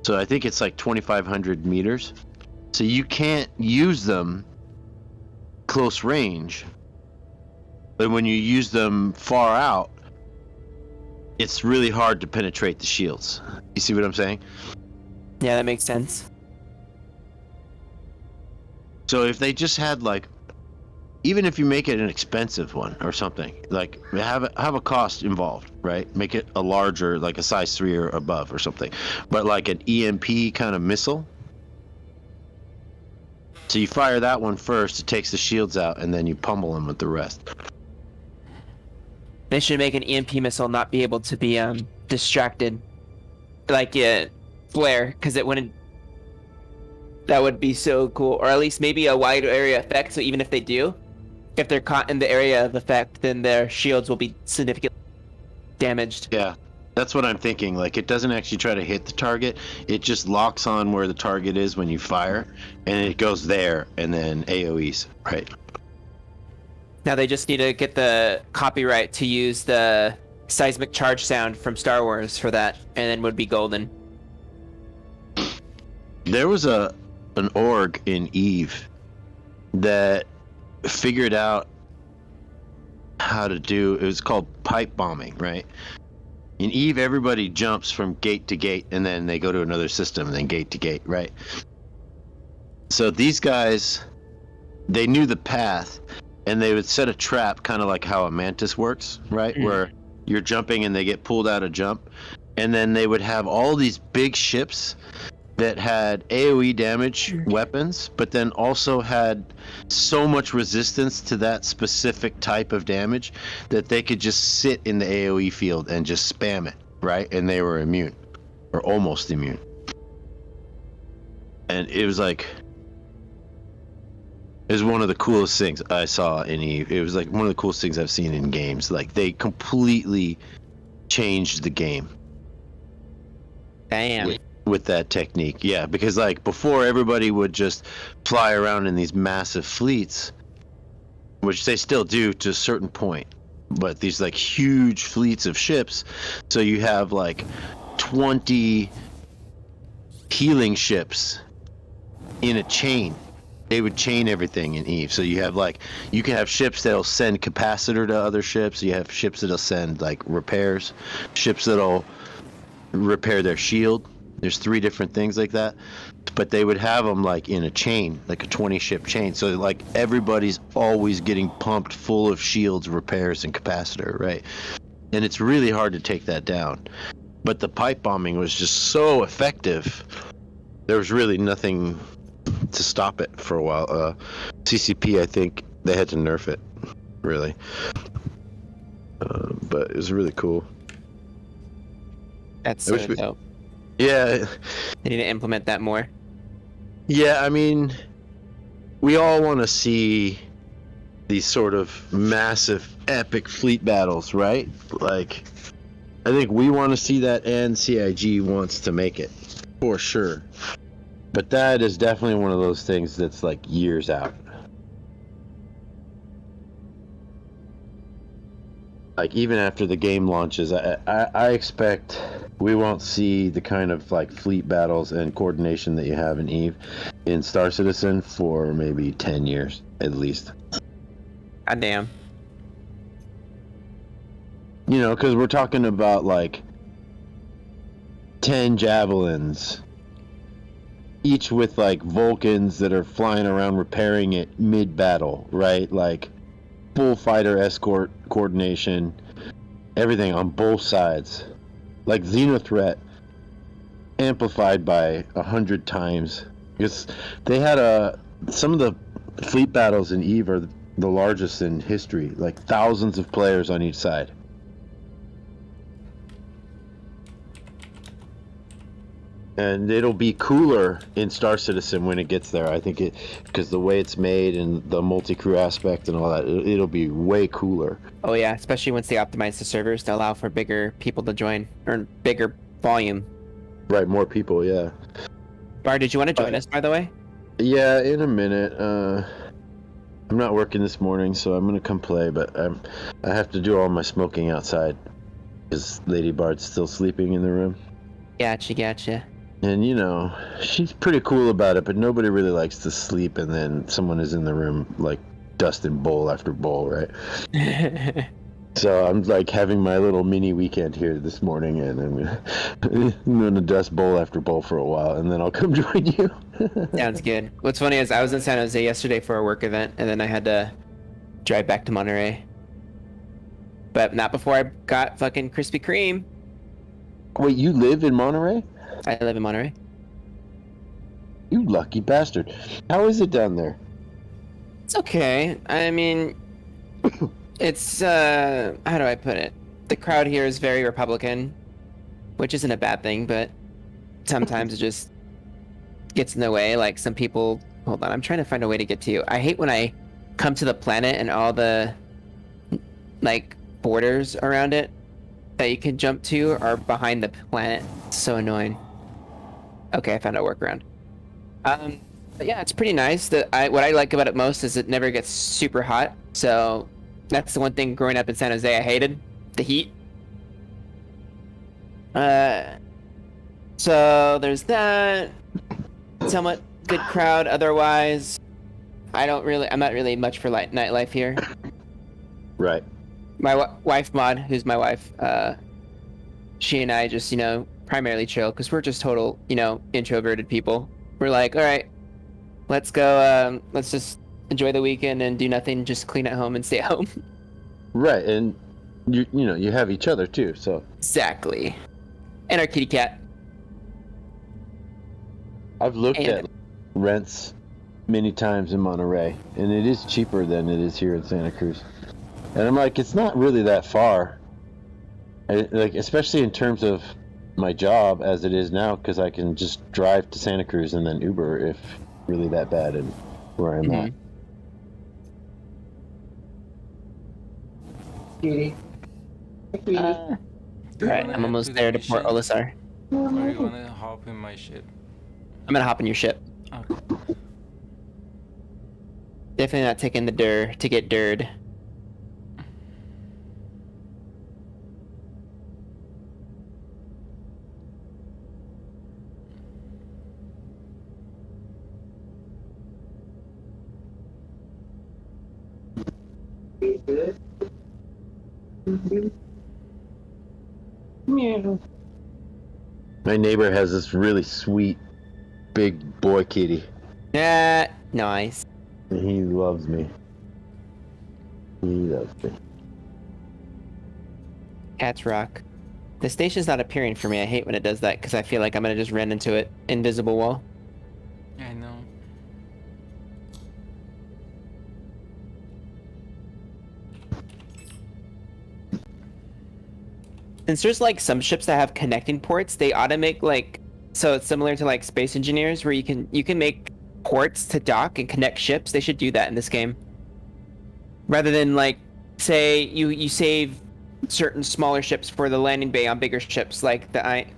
So I think it's like 2,500 meters. So you can't use them close range. But when you use them far out, it's really hard to penetrate the shields. You see what I'm saying? Yeah, that makes sense. So if they just had like, even if you make it an expensive one or something, like have a cost involved, right? Make it a larger, like a size 3 or above or something, but like an EMP kind of missile. So you fire that one first, it takes the shields out, and then you pummel them with the rest. They should make an EMP missile not be able to be distracted, like flare, because it wouldn't. That would be so cool, or at least maybe a wide area effect. So even if they do, if they're caught in the area of effect, then their shields will be significantly damaged. Yeah, that's what I'm thinking. Like it doesn't actually try to hit the target; it just locks on where the target is when you fire, and it goes there, and then AOEs, right? Now they just need to get the copyright to use the seismic charge sound from Star Wars for that, and then would be golden. There was an org in Eve that figured out how to do, it was called pipe bombing, right? In Eve, everybody jumps from gate to gate and then they go to another system and then gate to gate, right? So these guys, they knew the path and they would set a trap, kind of like how a mantis works, right? Mm. Where you're jumping and they get pulled out of jump. And then they would have all these big ships that had AoE damage weapons, but then also had so much resistance to that specific type of damage that they could just sit in the AoE field and just spam it, right? And they were immune, or almost immune. And it was like, it was one of the coolest things I saw in Eve. It was like one of the coolest things I've seen in games. Like they completely changed the game. Damn. With that technique, yeah, because like before everybody would just fly around in these massive fleets, which they still do to a certain point, but these like huge fleets of ships, so you have like 20 healing ships in a chain. They would chain everything in Eve, so you have like, you can have ships that'll send capacitor to other ships, you have ships that'll send like repairs, ships that'll repair their shield, There's 3 different things like that, but they would have them like in a chain, like a 20 ship chain. So like everybody's always getting pumped full of shields, repairs, and capacitor, right? And it's really hard to take that down. But the pipe bombing was just so effective. There was really nothing to stop it for a while. CCP, I think they had to nerf it, really. But it was really cool. That's I so wish we- dope. Yeah, They need to implement that more. yeah. I mean, we all want to see these sort of massive, epic fleet battles, right? Like, I think we want to see that, and CIG wants to make it for sure. But that is definitely one of those things that's like years out. Like even after the game launches, I expect we won't see the kind of like fleet battles and coordination that you have in EVE in Star Citizen for maybe 10 years at least. God damn. You know, because we're talking about like 10 javelins, each with like Vulcans that are flying around repairing it mid-battle, right? Like full fighter escort coordination, everything on both sides. Like Xenothreat amplified by 100 times. Because they had some of the fleet battles in EVE are the largest in history, like thousands of players on each side. And it'll be cooler in Star Citizen when it gets there. I think because the way it's made and the multi-crew aspect and all that, it'll be way cooler. Oh yeah, especially once they optimize the servers to allow for bigger people to join or bigger volume. Right, more people, yeah. Bar, did you want to join us, by the way? Yeah, in a minute. I'm not working this morning, so I'm gonna come play, but I have to do all my smoking outside because Lady Bard's still sleeping in the room. Gotcha. And you know, she's pretty cool about it, but nobody really likes to sleep and then someone is in the room like dusting bowl after bowl, right? So I'm like having my little mini weekend here this morning, and I'm gonna dust bowl after bowl for a while, and then I'll come join you. Sounds good. What's funny is I was in San Jose yesterday for a work event, and then I had to drive back to Monterey. But not before I got fucking Krispy Kreme. Wait, you live in Monterey? I live in Monterey. You lucky bastard. How is it down there? It's okay. I mean, it's, how do I put it? The crowd here is very Republican, which isn't a bad thing, but sometimes it just gets in the way. Like some people, hold on, I'm trying to find a way to get to you. I hate when I come to the planet and all the, like, borders around it that you can jump to are behind the planet. It's so annoying. Okay, I found a workaround. But yeah, it's pretty nice. What I like about it most is it never gets super hot. So that's the one thing growing up in San Jose I hated, the heat. So there's that. Somewhat good crowd. Otherwise, I'm not really much for nightlife here. Right. My wife Maud, who's my wife, she and I just, primarily chill because we're just total, introverted people. We're like, all right, let's go, let's just enjoy the weekend and do nothing, just clean at home and stay at home. Right, and you have each other too, so. Exactly. And our kitty cat. I've looked at rents many times in Monterey, and it is cheaper than it is here in Santa Cruz. And I'm like, it's not really that far. Like, especially in terms of my job as it is now, because I can just drive to Santa Cruz and then Uber if really that bad and where I'm at. Cutie. Alright, I'm almost there to Port Olisar. Or you wanna hop in my ship? I'm gonna hop in your ship. Okay. Definitely not taking the dir to get dirred. My neighbor has this really sweet, big boy kitty. Yeah, nice. And he loves me. He loves me. Cats rock. The station's not appearing for me. I hate when it does that because I feel like I'm gonna just run into it. Invisible wall. I know. Since there's like some ships that have connecting ports, they automate like, so it's similar to like Space Engineers where you can make ports to dock and connect ships. They should do that in this game. Rather than like, say you save certain smaller ships for the landing bay on bigger ships like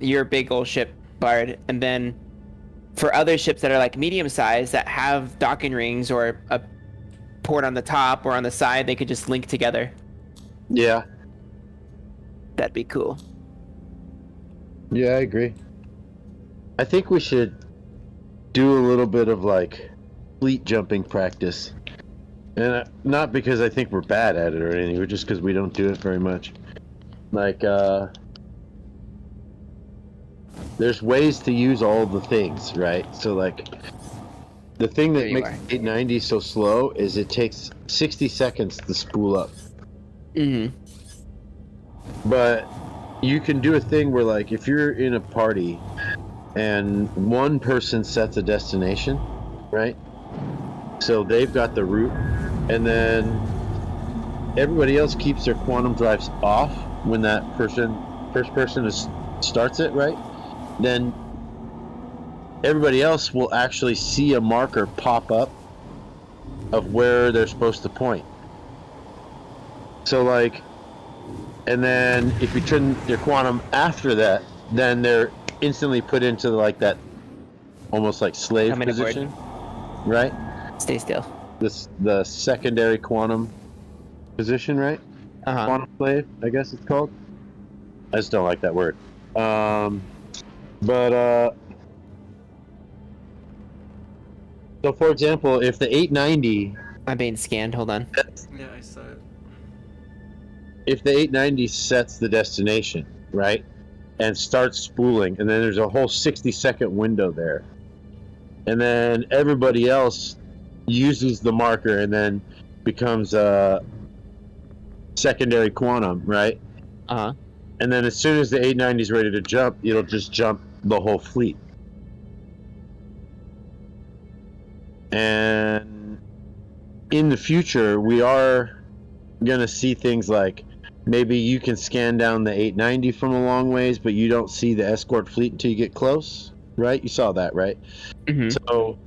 your big old ship Bard, and then for other ships that are like medium size that have docking rings or a port on the top or on the side, they could just link together. Yeah. That'd be cool. Yeah, I agree. I think we should do a little bit of like fleet jumping practice. And not because I think we're bad at it or anything, but just because we don't do it very much. Like, there's ways to use all the things, right? So like, the thing that makes 890 so slow is it takes 60 seconds to spool up. Mm-hmm. But you can do a thing where, like, if you're in a party and one person sets a destination, right? So they've got the route, and then everybody else keeps their quantum drives off when that first person starts it, right? Then everybody else will actually see a marker pop up of where they're supposed to point. So, like, and then if you turn your quantum after that, then they're instantly put into like that almost like slave position, right? Stay still. The secondary quantum position, right? Uh-huh. Quantum slave, I guess it's called. I just don't like that word. So for example, if the 890, I'm being scanned. Hold on. Yeah, I saw it. If the 890 sets the destination, right, and starts spooling, and then there's a whole 60-second window there, and then everybody else uses the marker and then becomes a secondary quantum, right? Uh-huh. And then as soon as the 890 is ready to jump, it'll just jump the whole fleet. And in the future, we are gonna see things like maybe you can scan down the 890 from a long ways, but you don't see the escort fleet until you get close, right? You saw that, right? Mm-hmm. So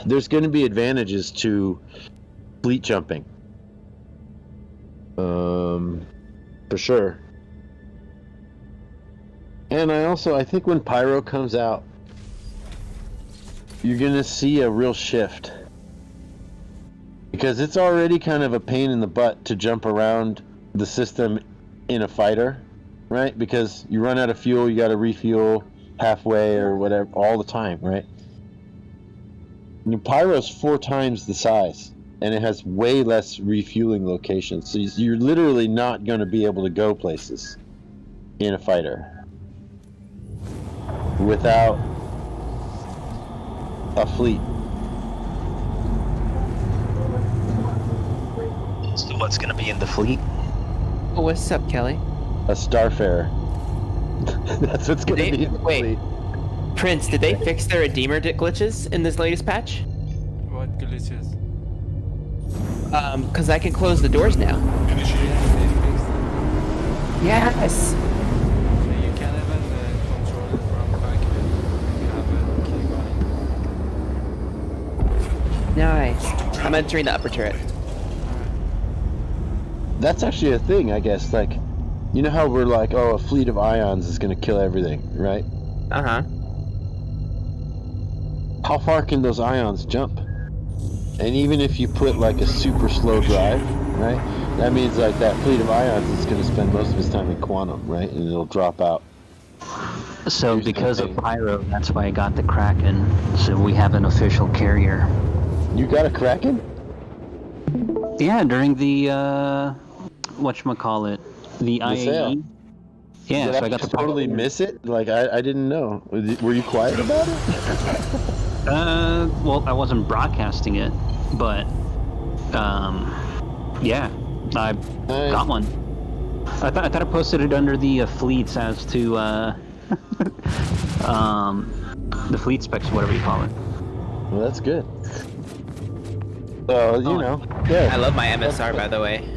there's going to be advantages to fleet jumping, for sure. And I think when Pyro comes out, you're going to see a real shift. Because it's already kind of a pain in the butt to jump around the system in a fighter, right? Because you run out of fuel, you got to refuel halfway or whatever all the time, right? And Pyro's 4 times the size, and it has way less refueling locations. So you're literally not going to be able to go places in a fighter without a fleet. So what's gonna be in the fleet? Oh, what's up, Kelly? A Starfarer. That's what's going to be in the fleet. Prince, did they fix their Redeemer glitches in this latest patch? What glitches? Because I can close the doors now. Initiate. They fixed it. Yes! So you can even control it from cockpit if you have a key binding. Nice. I'm entering the upper turret. That's actually a thing, I guess. Like, you know how we're like, oh, a fleet of ions is going to kill everything, right? Uh-huh. How far can those ions jump? And even if you put like a super slow drive, right? That means like that fleet of ions is going to spend most of its time in quantum, right? And it'll drop out. So because of Pyro, that's why I got the Kraken. So we have an official carrier. You got a Kraken? Yeah, during the whatchamacallit, the The sale. IAE. Yeah, Did so I I got just the totally miss it? Like I didn't know. Were you quiet about it? Well, I wasn't broadcasting it, but yeah, I Nice. got one. I thought I posted it under the fleets as to the fleet specs, whatever you call it. Well, that's good. So you Oh, know, yeah. I love my MSR, by the way.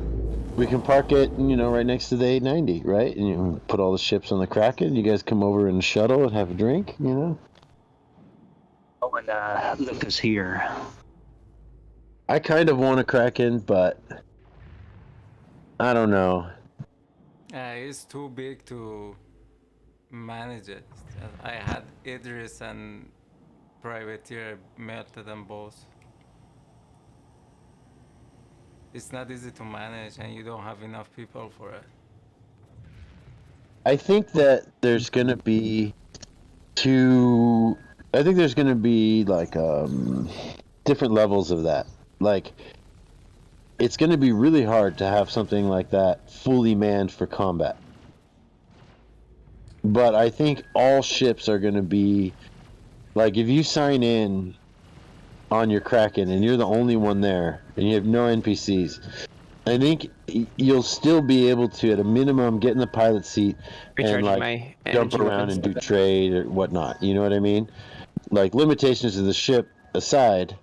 We can park it, right next to the 890, right? And you can put all the ships on the Kraken. You guys come over in a shuttle and have a drink, Oh, and Lucas here. I kind of want a Kraken, but I don't know. It's too big to manage it. I had Idris and Privateer melted them both. It's not easy to manage, and you don't have enough people for it. I think that there's gonna be like different levels of that. Like, it's gonna be really hard to have something like that fully manned for combat. But I think all ships are gonna be like, if you sign in on your Kraken and you're the only one there and you have no NPCs, I think you'll still be able to, at a minimum, get in the pilot seat and Recharging like my jump energy around weapons. and do trade or whatnot. You know what I mean? Like, limitations of the ship aside,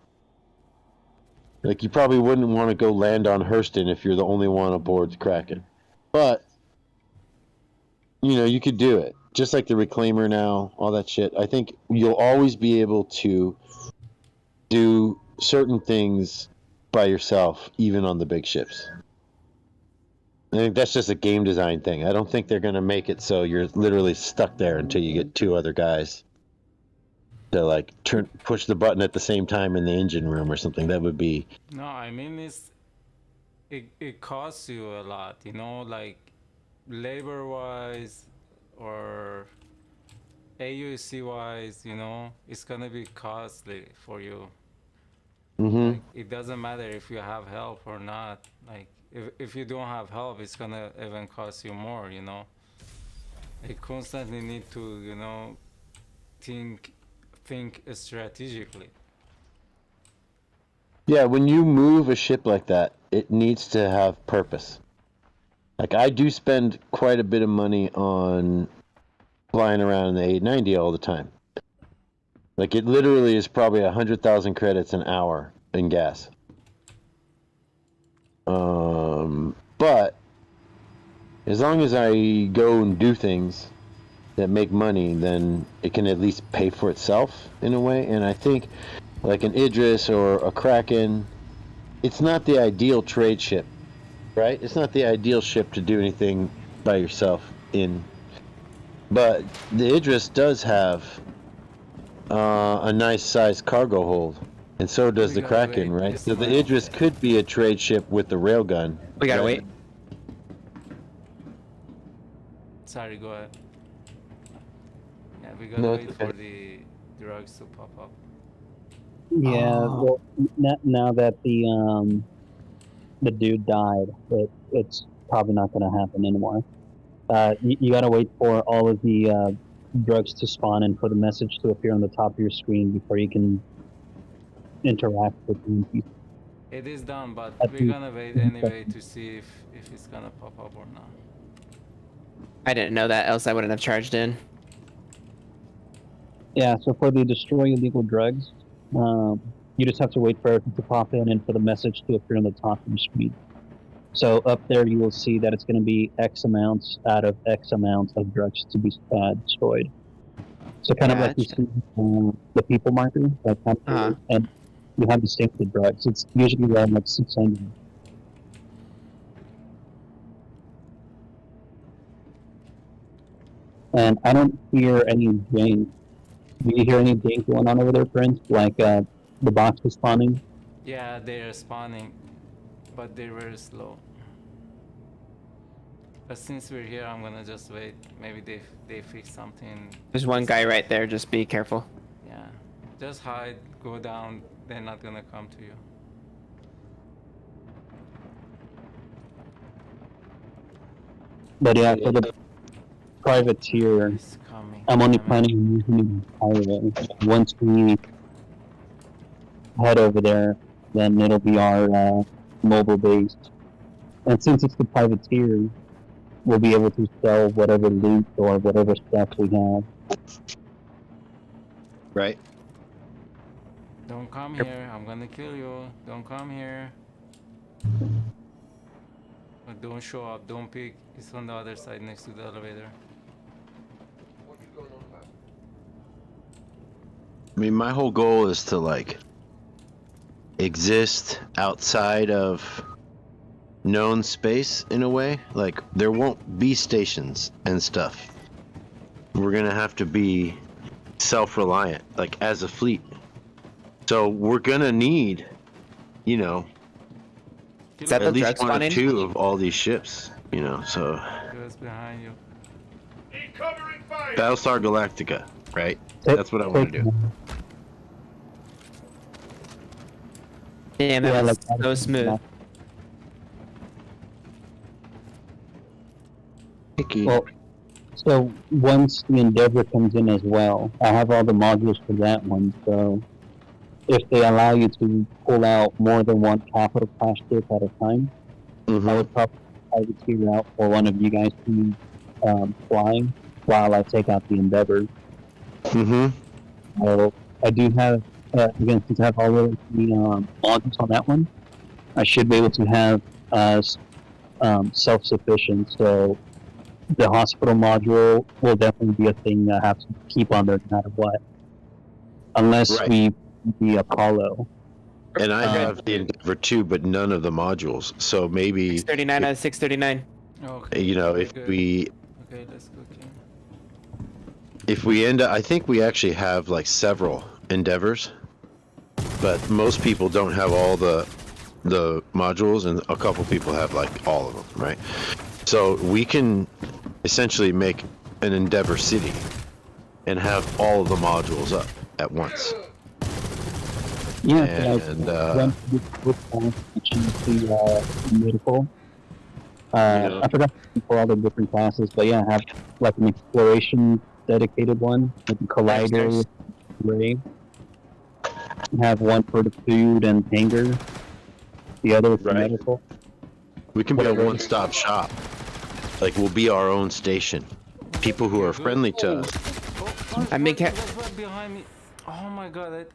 like, you probably wouldn't want to go land on Hurston if you're the only one aboard the Kraken. But you could do it. Just like the Reclaimer now, all that shit. I think you'll always be able to do certain things by yourself, even on the big ships. I think that's just a game design thing. I don't think they're going to make it so you're literally stuck there until you get two other guys to, like, push the button at the same time in the engine room or something. That would be... No, I mean it costs you a lot, like labor-wise or AUC-wise, it's gonna be costly for you. Mm-hmm. Like, it doesn't matter if you have help or not. Like, if you don't have help, it's gonna even cost you more, You constantly need to, think strategically. Yeah, when you move a ship like that, it needs to have purpose. Like, I do spend quite a bit of money on flying around in the 890 all the time. Like, it literally is probably 100,000 credits an hour in gas. But as long as I go and do things that make money, then it can at least pay for itself in a way. And I think, like an Idris or a Kraken, it's not the ideal trade ship, right? It's not the ideal ship to do anything by yourself in. But the Idris does have a nice sized cargo hold, and so does the Kraken, right? So the Idris could be a trade ship with the railgun. We gotta right? wait. Sorry, go ahead. Yeah, we gotta No, wait it's okay. for the drugs to pop up. Yeah, well, now that the dude died, it's probably not going to happen anymore. You got to wait for all of the drugs to spawn and for the message to appear on the top of your screen before you can interact with them. It is done, but we're gonna wait anyway to see if it's gonna pop up or not. I didn't know that, else I wouldn't have charged in. Yeah, so for the destroy illegal drugs, you just have to wait for everything to pop in and for the message to appear on the top of your screen. So up there you will see that it's going to be X amounts out of X amount of drugs to be destroyed. So kind of like you see the people marker, that kind of, and you have the same for drugs. It's usually around like 600. And I don't hear any ding. Do you hear any ding going on over there, friends? Like the box responding? Yeah, they're spawning, but they're very slow. But since we're here, I'm gonna just wait. Maybe they fix something. There's one guy right there, just be careful. Yeah, just hide, go down. They're not gonna come to you. But yeah, privateer, It's coming. I'm only Damn it. planning on using the Pyro. Once we head over there, then it'll be our mobile base. And since it's the privateer, we'll be able to sell whatever loot or whatever stuff we have. Right? Don't come here. I'm gonna kill you. Don't come here. But don't show up. Don't peek. It's on the other side next to the elevator. I mean, my whole goal is to like exist outside of known space in a way. Like there won't be stations and stuff. We're gonna have to be self-reliant, like as a fleet. So we're gonna need, you know, Is that at the least drug one or spawning? two of all these ships. You know, so Goes behind you. Incoming fire! Battlestar Galactica, right? That's what I want to do. Damn, that Yeah, was like- so smooth. Picky. Well, so once the Endeavor comes in as well, I have all the modules for that one. So if they allow you to pull out more than one capital class ship at a time, I Mhm. would probably privateer out for one of you guys to fly while I take out the Endeavor. Mhm. So I do have, again, since I have all of the modules on that one, I should be able to have self-sufficient. So the hospital module will definitely be a thing that I have to keep on there no matter what. Unless Right. we the Apollo. And I have the Endeavor too, but none of the modules. So maybe 639 out of 639. Okay. you know, if good. we Okay, let's go, King. if we end up, I think we actually have like several Endeavors, but most people don't have all the modules, and a couple people have like all of them, right? So we can essentially make an Endeavor city and have all of the modules up at once. Yeah, And, went with the medical. Yeah. I forgot for all the different classes, but yeah, I have like an exploration dedicated one with the collider, ray. Have one for the food and hangar. The other for Right. medical. We can be a Whatever. one-stop shop. Like we'll be our own station. People who are friendly to us. I make it. Behind me. Oh my god.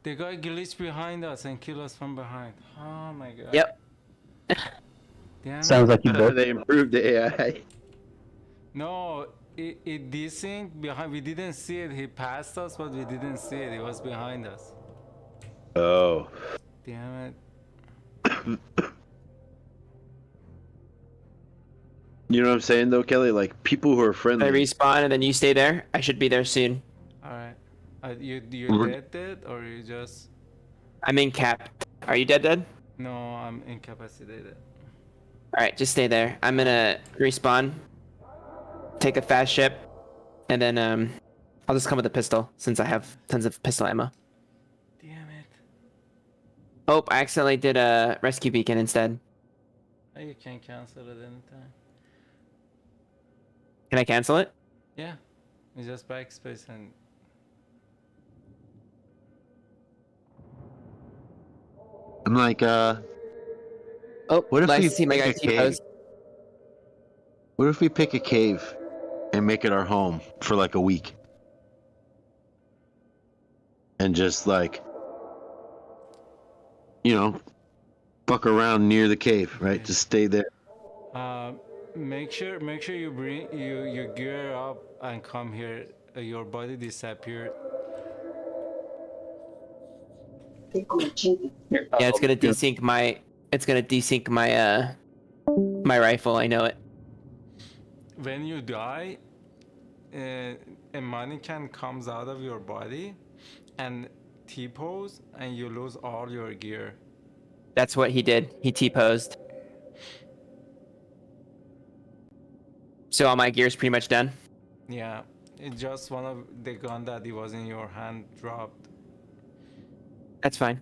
The guy glitched behind us and killed us from behind. Oh my god. Yep. Damn it. Sounds like you both. They improved the AI. No, it desynced behind. We didn't see it. He passed us, but we didn't see it. It was behind us. Oh. Damn it. You know what I'm saying though, Kelly? Like people who are I friendly. respawn and then you stay there. I should be there soon. Alright. You We're- dead or you just... I'm in cap. Are you dead? No, I'm incapacitated. Alright, just stay there. I'm gonna respawn, take a fast ship, and then I'll just come with a pistol since I have tons of pistol ammo. Damn it. Oh, I accidentally did a rescue beacon instead. Oh, you can cancel it anytime. Can I cancel it? Yeah. You just backspace and... I'm like, Oh, What if nice we to see my guy pick a cave? T-pose. what if we pick a cave and make it our home for like a week? And just like, you know, fuck around near the cave, right? Just stay there. Make sure you bring you gear up and come here. Your body disappeared. Yeah, it's gonna desync my. It's gonna desync my my rifle. I know it. When you die, a mannequin comes out of your body and T-pose, and you lose all your gear. That's what he did. He T-posed. So all my gear's pretty much done. Yeah, it's just one of the gun that it was in your hand dropped. That's fine.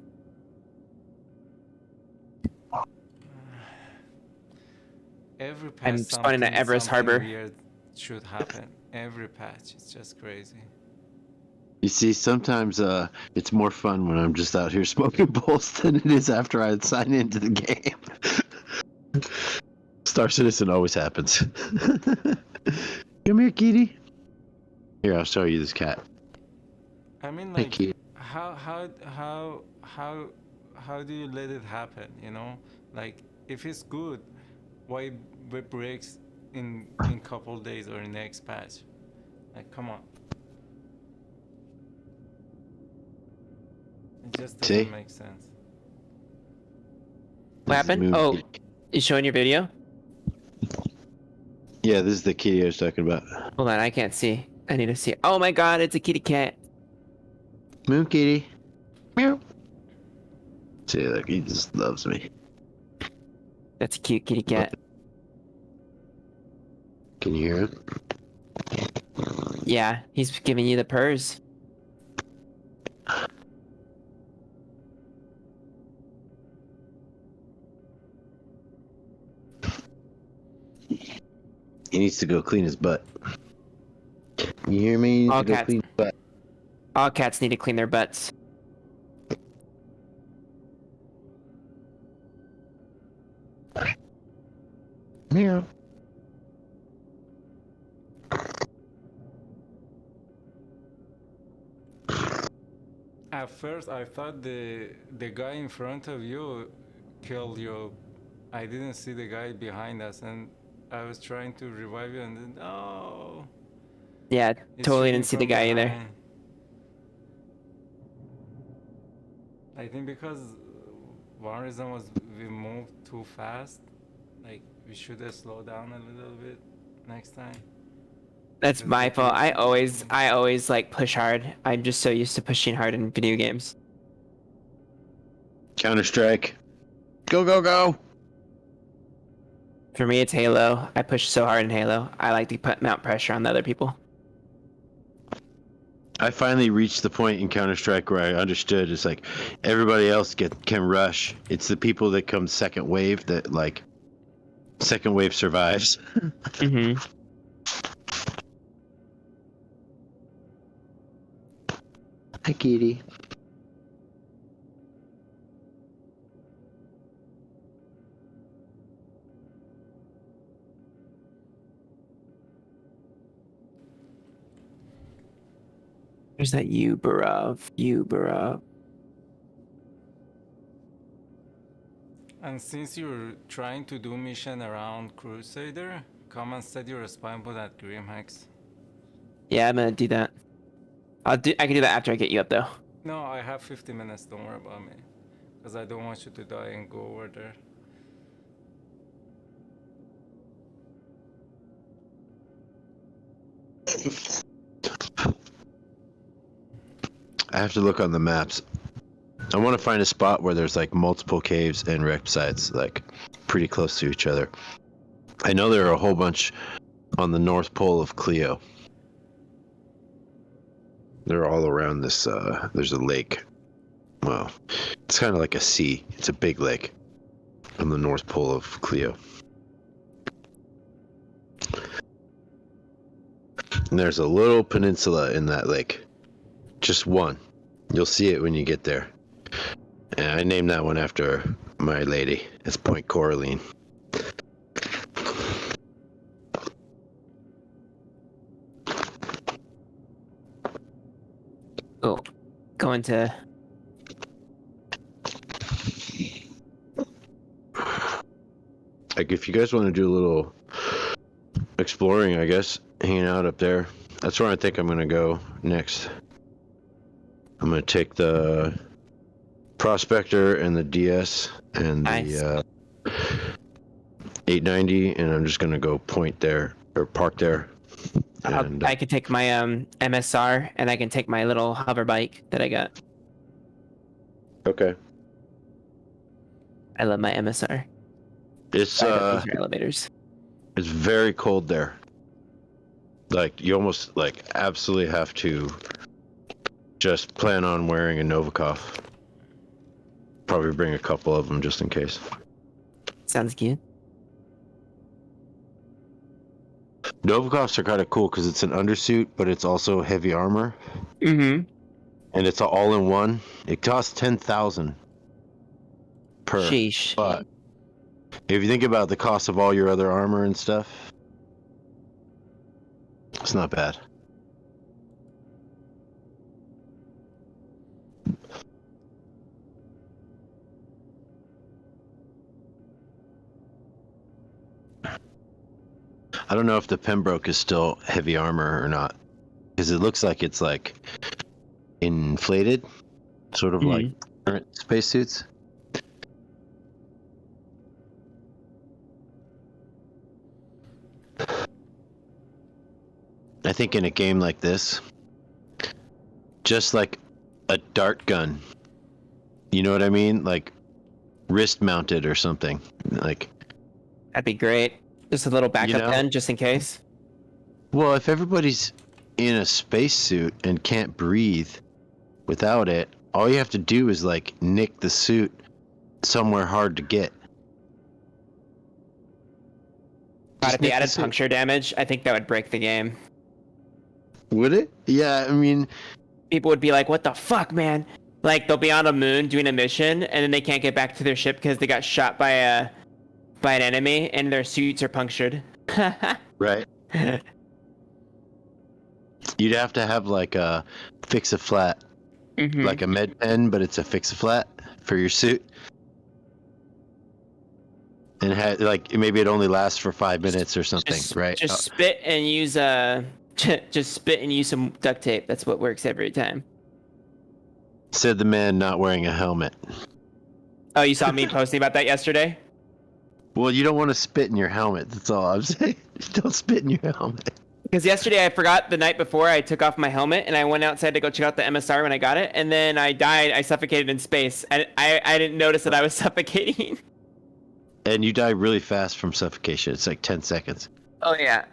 Every I'm past spawning at something- Everest something Harbor. weird should happen every patch. It's just crazy. You see, sometimes it's more fun when I'm just out here smoking bowls than it is after I sign into the game. Star Citizen always happens. Come here, kitty. Here, I'll show you this cat. I mean, Hey, like, kitty. how do you let it happen? You know, like if it's good, why it breaks in couple days or in next patch? Like, come on. It just doesn't See? make sense. What happened? Oh, you showing your video? Yeah, this is the kitty I was talking about. Hold on, I can't see. I need to see. Oh my god, it's a kitty cat. Moon kitty. Meow. See, like, he just loves me. That's a cute kitty cat. Can you hear him? Yeah, he's giving you the purrs. He needs to go clean his butt. You hear me? He needs All to go cats. clean his butt. All cats need to clean their butts. Meow. At first, I thought the guy in front of you killed you. I didn't see the guy behind us, and I was trying to revive you, and then no. Yeah, It's totally shooting didn't see the from guy either. behind. I think because one reason was we moved too fast. Like, we should have slowed down a little bit next time. That's Because my the fault. I kids- always like push hard. I'm just so used to pushing hard in video games. Counter-Strike. Go, go, go! For me, it's Halo. I push so hard in Halo. I like to mount pressure on the other people. I finally reached the point in Counter-Strike where I understood it's like everybody else can rush. It's the people that come second wave that, like, second wave survives. Mm-hmm. Hi, kitty. There's that Uberov. And since you're trying to do mission around Crusader, come and set your spawn point at Grimhex. Yeah, I'm gonna do that. I can do that after I get you up though. No, I have 50 minutes, don't worry about me. Because I don't want you to die and go over there. I have to look on the maps. I want to find a spot where there's like multiple caves and wreck sites, like pretty close to each other. I know there are a whole bunch on the North Pole of Clio. They're all around this, there's a lake. Well, it's kind of like a sea. It's a big lake on the North Pole of Clio. And there's a little peninsula in that lake. Just one. You'll see it when you get there. And I named that one after my lady. It's Point Coraline. Oh, going to. Like, if you guys want to do a little exploring, I guess, hanging out up there, that's where I think I'm going to go next. I'm going to take the Prospector and the DS and Nice. the 890, and I'm just going to go point there, or park there. And, I can take my MSR and I can take my little hover bike that I got. okay. I love my MSR. It's, I don't use elevators. it's very cold there. Like, you almost, like, absolutely have to just plan on wearing a Novikov. Probably bring a couple of them just in case. Sounds cute. Novikovs are kind of cool because it's an undersuit, but it's also heavy armor, Mm-hmm. and it's all in one. It costs 10,000 per. Sheesh. But if you think about the cost of all your other armor and stuff, it's not bad. I don't know if the Pembroke is still heavy armor or not, because it looks like it's like inflated, sort of like current spacesuits. I think in a game like this, just like a dart gun, you know what I mean? Like wrist mounted or something. Like, That'd be great. Just a little backup know? pen, just in case. well, if everybody's in a spacesuit and can't breathe without it, all you have to do is like nick the suit somewhere hard to get. But Just if they nick the added suit. puncture damage, I think that would break the game. Would it? Yeah, I mean, People would be like, "What the fuck, man?" Like they'll be on a moon doing a mission, and then they can't get back to their ship because they got shot by an enemy, and their suits are punctured. right? You'd have to have like a fix-a-flat, Mhm. like a med pen, but it's a fix-a-flat for your suit. And like maybe it only lasts for 5 minutes or something, right? Just spit and use just spit and use some duct tape. That's what works every time. Said the man not wearing a helmet. Oh, you saw me posting about that yesterday? Well, you don't want to spit in your helmet. That's all I'm saying. Don't spit in your helmet. Because yesterday I forgot the night before I took off my helmet and I went outside to go check out the MSR when I got it, and then I died. I suffocated in space. I didn't notice that I was suffocating. And you die really fast from suffocation. It's like 10 seconds. Oh yeah.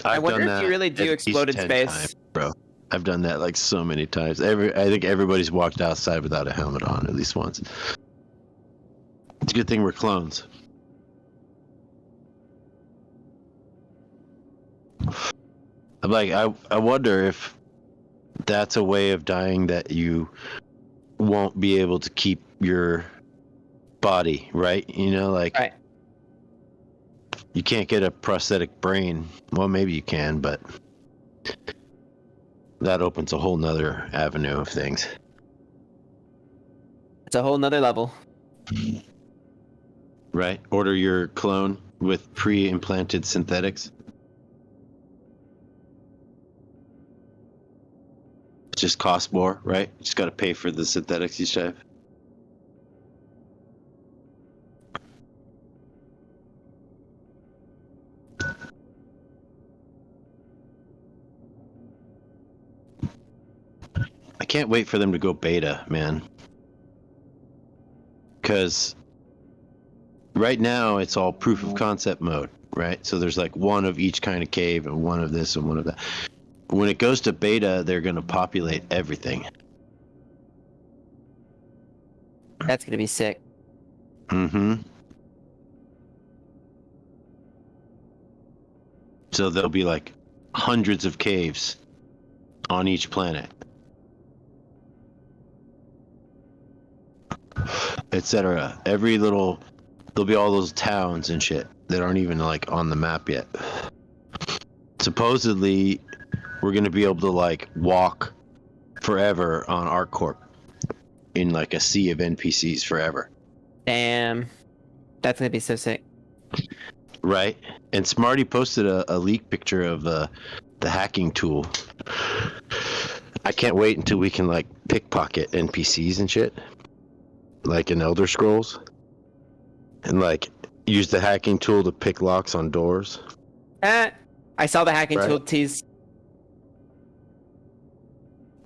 I I've wonder done if that you really do at explode in least 10 space. times, bro. I've done that like so many times. I think everybody's walked outside without a helmet on at least once. It's a good thing we're clones. I'm like, I wonder if that's a way of dying that you won't be able to keep your body, right? You know, like Right. you can't get a prosthetic brain. Well, maybe you can, but that opens a whole nother avenue of things. It's a whole nother level. Right? Order your clone with pre-implanted synthetics. It just costs more, right? You just got to pay for the synthetics each time. I can't wait for them to go beta, man. Because right now it's all proof of concept mode, right? So there's like one of each kind of cave and one of this and one of that. When it goes to beta, they're going to populate everything. That's gonna be sick. Mm-hmm. So there'll be like hundreds of caves on each planet, etc. There'll be all those towns and shit that aren't even like on the map yet. Supposedly, we're gonna be able to like walk forever on ArcCorp in like a sea of NPCs forever. Damn. That's gonna be so sick. Right? And Smarty posted a leak picture of the hacking tool. I can't wait until we can like pickpocket NPCs and shit. Like in Elder Scrolls. And like use the hacking tool to pick locks on doors. I saw the hacking Right. tool tease.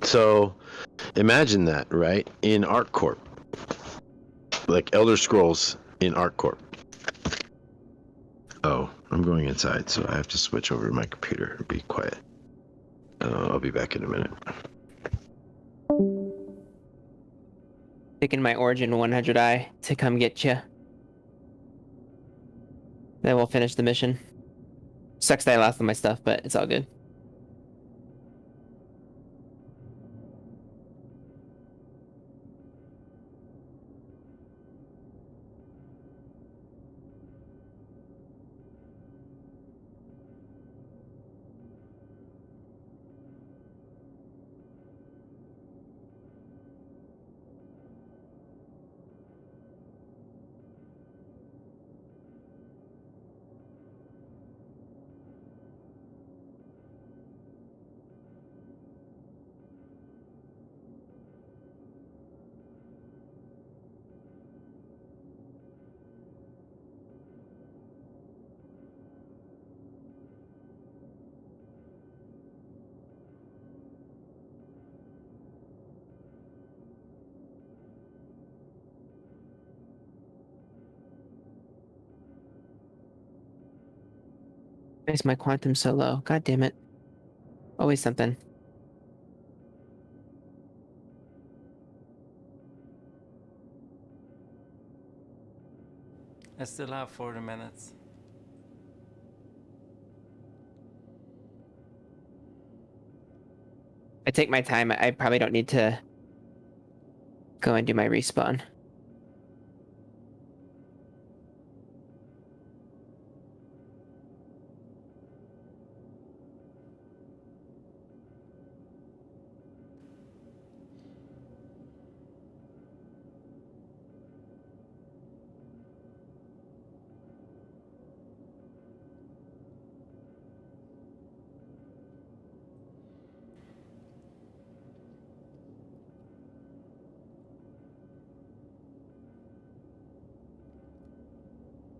So imagine that, right? In ArcCorp. Like Elder Scrolls in ArcCorp. Oh, I'm going inside, so I have to switch over to my computer and be quiet. I'll be back in a minute. Taking my Origin 100i to come get you. Then we'll finish the mission. Sucks that I lost all my stuff, but it's all good. Why is my quantum so low? God damn it. Always something. I still have 40 minutes. I take my time. I probably don't need to go and do my respawn.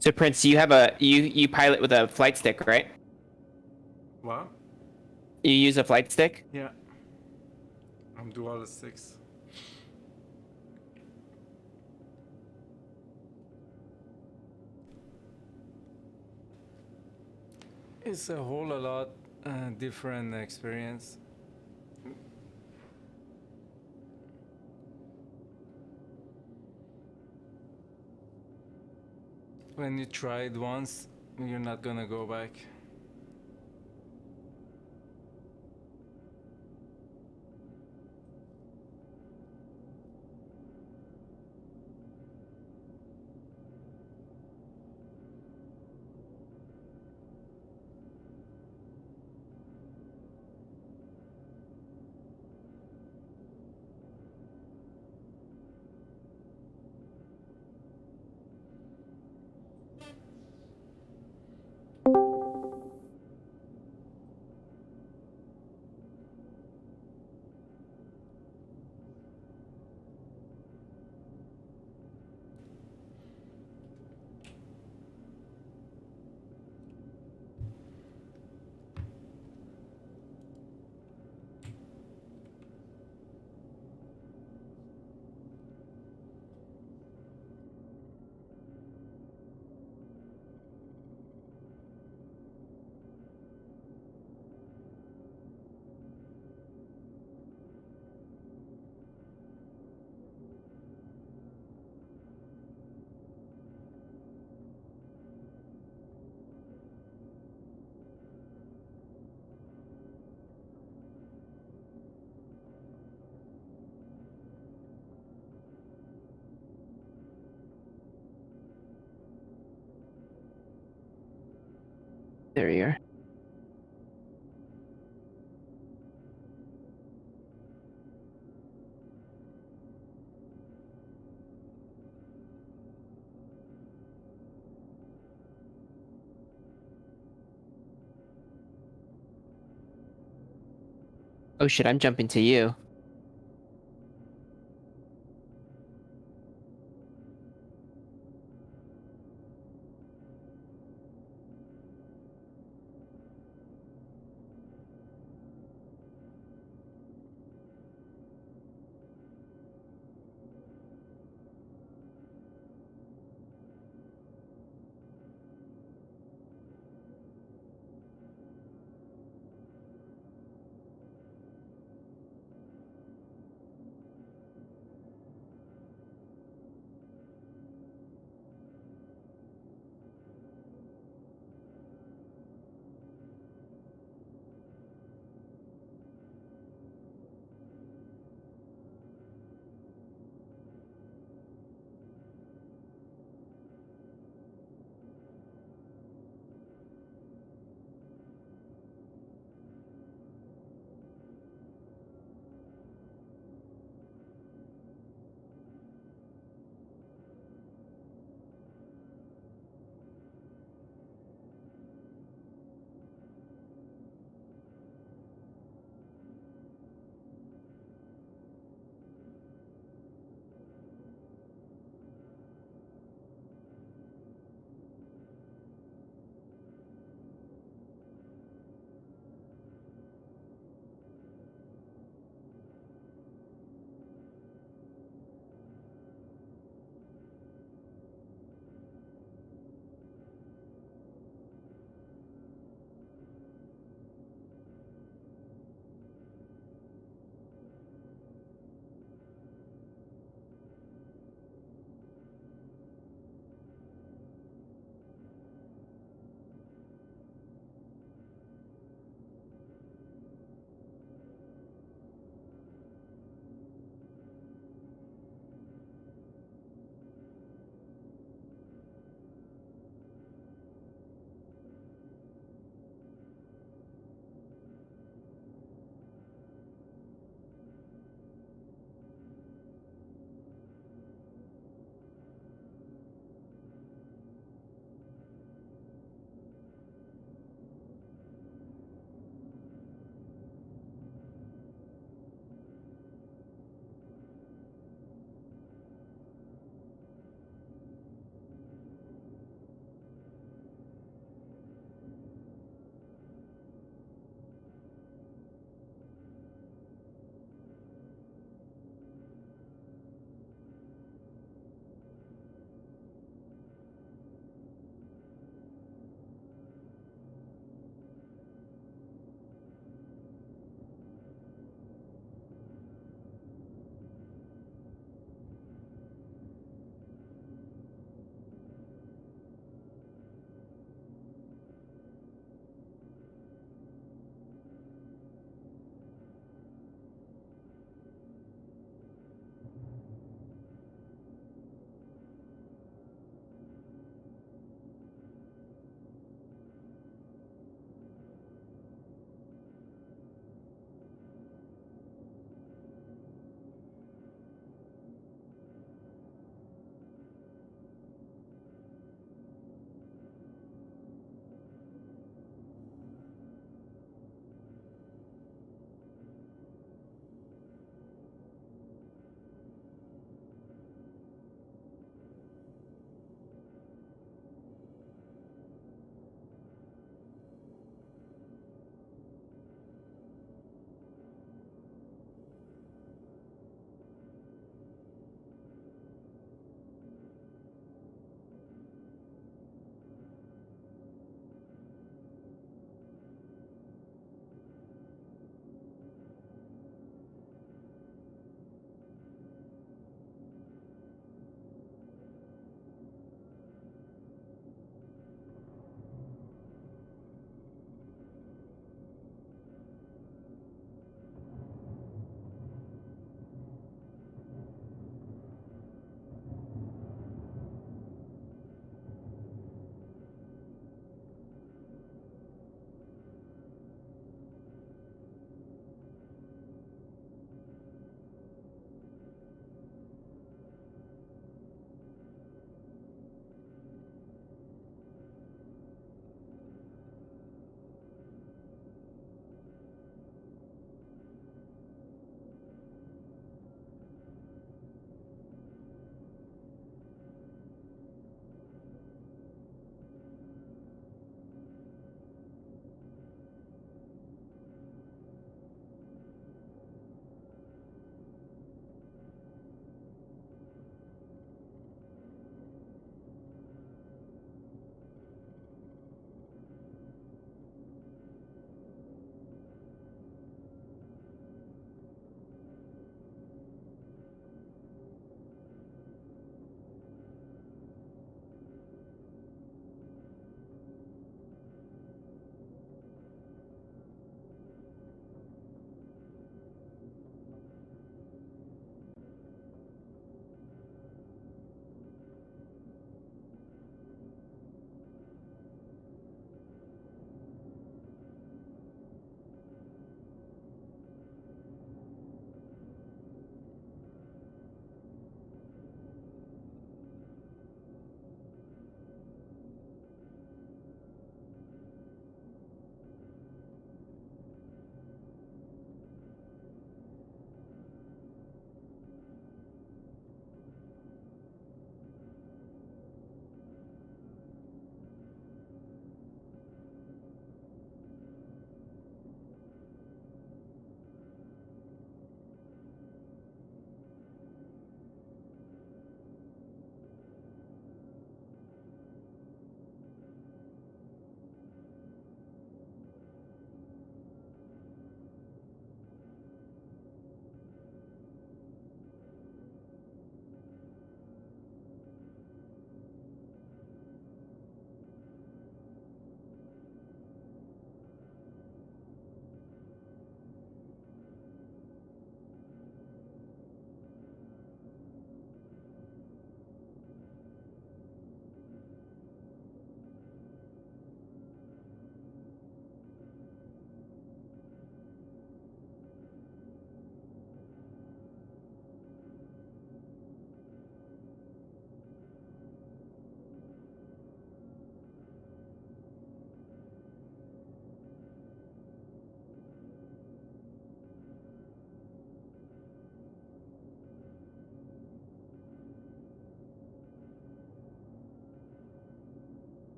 So Prince, you have you pilot with a flight stick, right? What? You use a flight stick? Yeah. I'm dual 6. It's a whole lot different experience. When you try it once, you're not gonna go back. There you are. Oh shit, I'm jumping to you.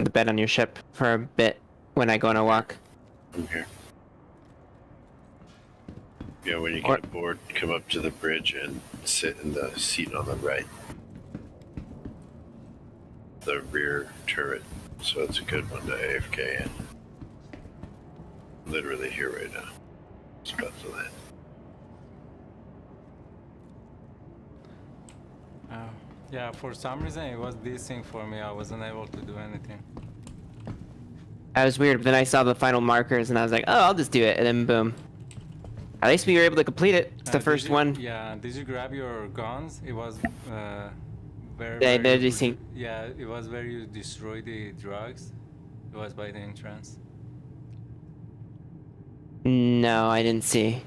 the bed on your ship for a bit when I go on a walk. I'm here. Yeah, when you Or- get aboard, come up to the bridge and sit in the seat on the right. The rear turret. So it's a good one to AFK in. Literally here right now. It's about to land. Yeah, for some reason it was desync for me. I wasn't able to do anything. That was weird, but then I saw the final markers and I was like, oh, I'll just do it, and then boom. At least we were able to complete it. It's the Did first you- one. Yeah, did you grab your guns? It was where They- where they're you- desync. Yeah, it was where you destroyed the drugs. It was by the entrance. No, I didn't see.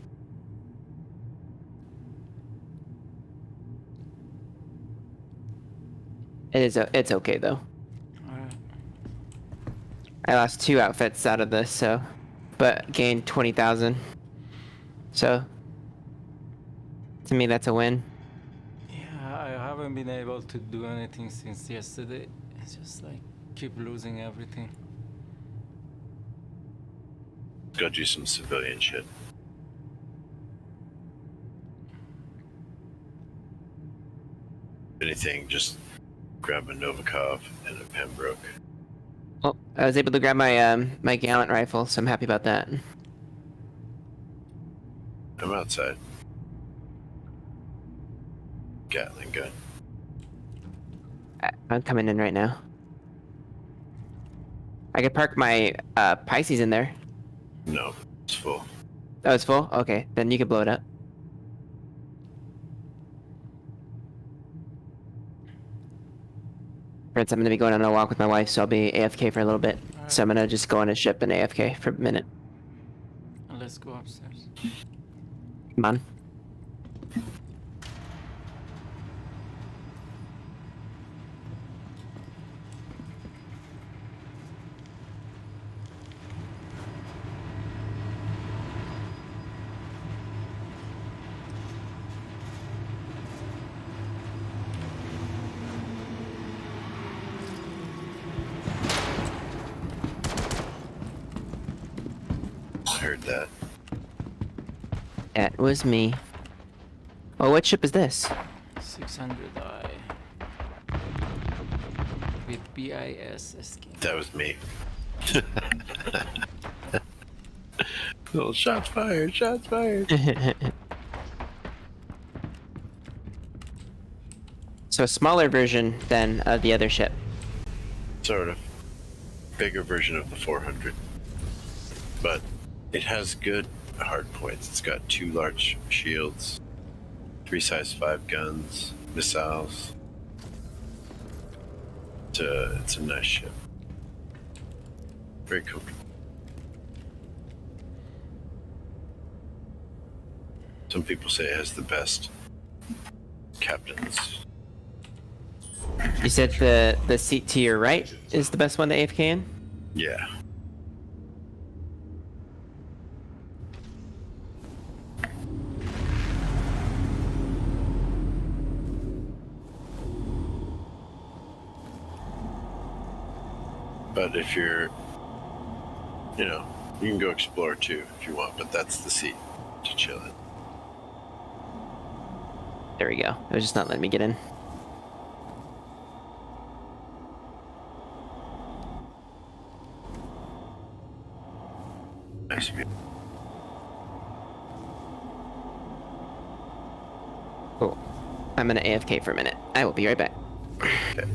It's okay though. Alright. I lost 2 outfits out of this, so, but gained 20,000. So, to me, that's a win. Yeah, I haven't been able to do anything since yesterday. It's just like keep losing everything. Go do some civilian shit. Anything, just grab a Novikov and a Pembroke. Well, I was able to grab my my Gallant rifle, so I'm happy about that. I'm outside. Gatling gun. I'm coming in right now. I could park my Pisces in there. No, it's full. Oh, it's full? Okay, then you can blow it up. Prince, I'm gonna be going on a walk with my wife, so I'll be AFK for a little bit. So I'm gonna just go on a ship and AFK for a minute. Let's go upstairs. Come on. I heard that. That was me. Oh, what ship is this? 600i with BIS escape. That was me. Little shots fired, shots fired. So a smaller version than the other ship. Sort of. Bigger version of the 400. But it has good hard points. It's got 2 large shields, 3 size 5 guns, missiles. It's a nice ship. Very comfortable. Some people say it has the best captains. You said the seat to your right is the best one to AFK in? Yeah. But if you're, you know, you can go explore too if you want, but that's the seat to chill in. There we go. It was just not letting me get in. Nice view. Cool. I'm gonna AFK for a minute. I will be right back. Okay.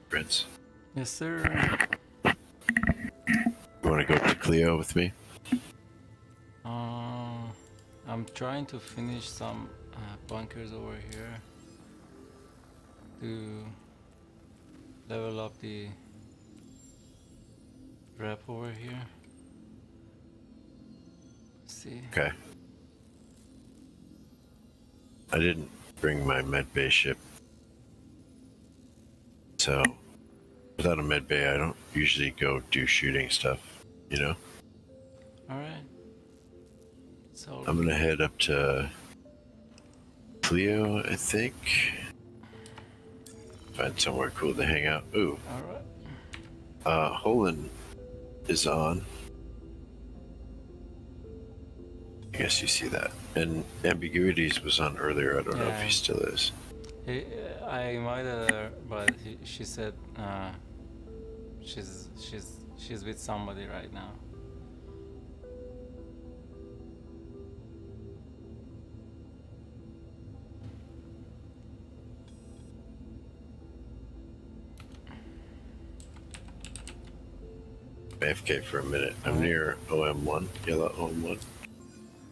Prince. Yes, sir. You want to go to Cleo with me? I'm trying to finish some bunkers over here to level up the rep over here. Let's see. Okay. I didn't bring my medbay ship. So, without a medbay, I don't usually go do shooting stuff, you know? Alright. So I'm gonna head up to Cleo, I think. Find somewhere cool to hang out. Ooh. alright. Holland is on. I guess you see that. And Ambiguities was on earlier. I don't know if he Yeah. still is. I invited her, but she said she's with somebody right now. AFK for a minute. I'm near OM1, yellow OM1.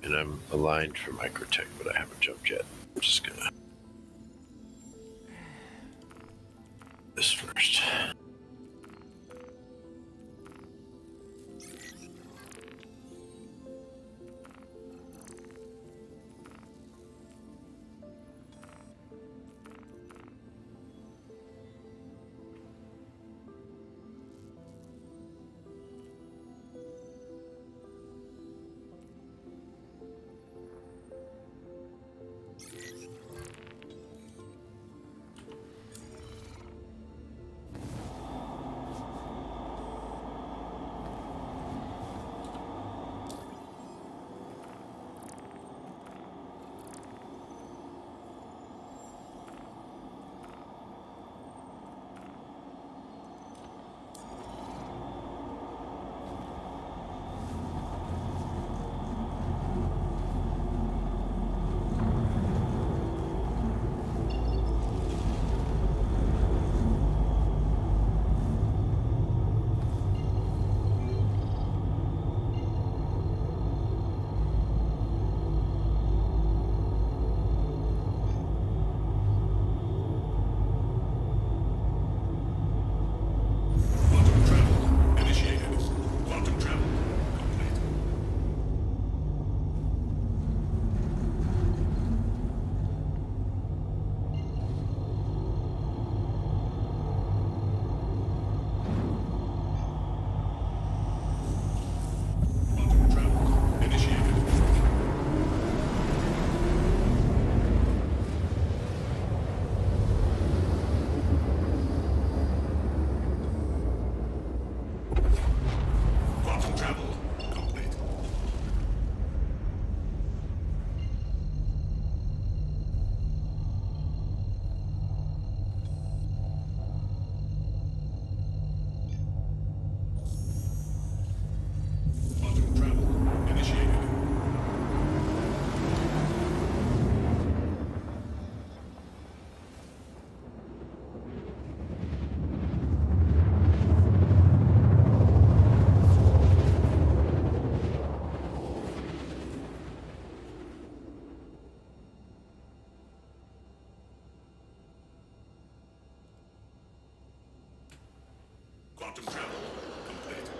And I'm aligned for Microtech, but I haven't jumped yet. I'm just gonna... this first. Quantum travel initiated. Quantum travel complete. Quantum travel initiated. Quantum travel complete. Quantum travel initiated. Quantum travel complete.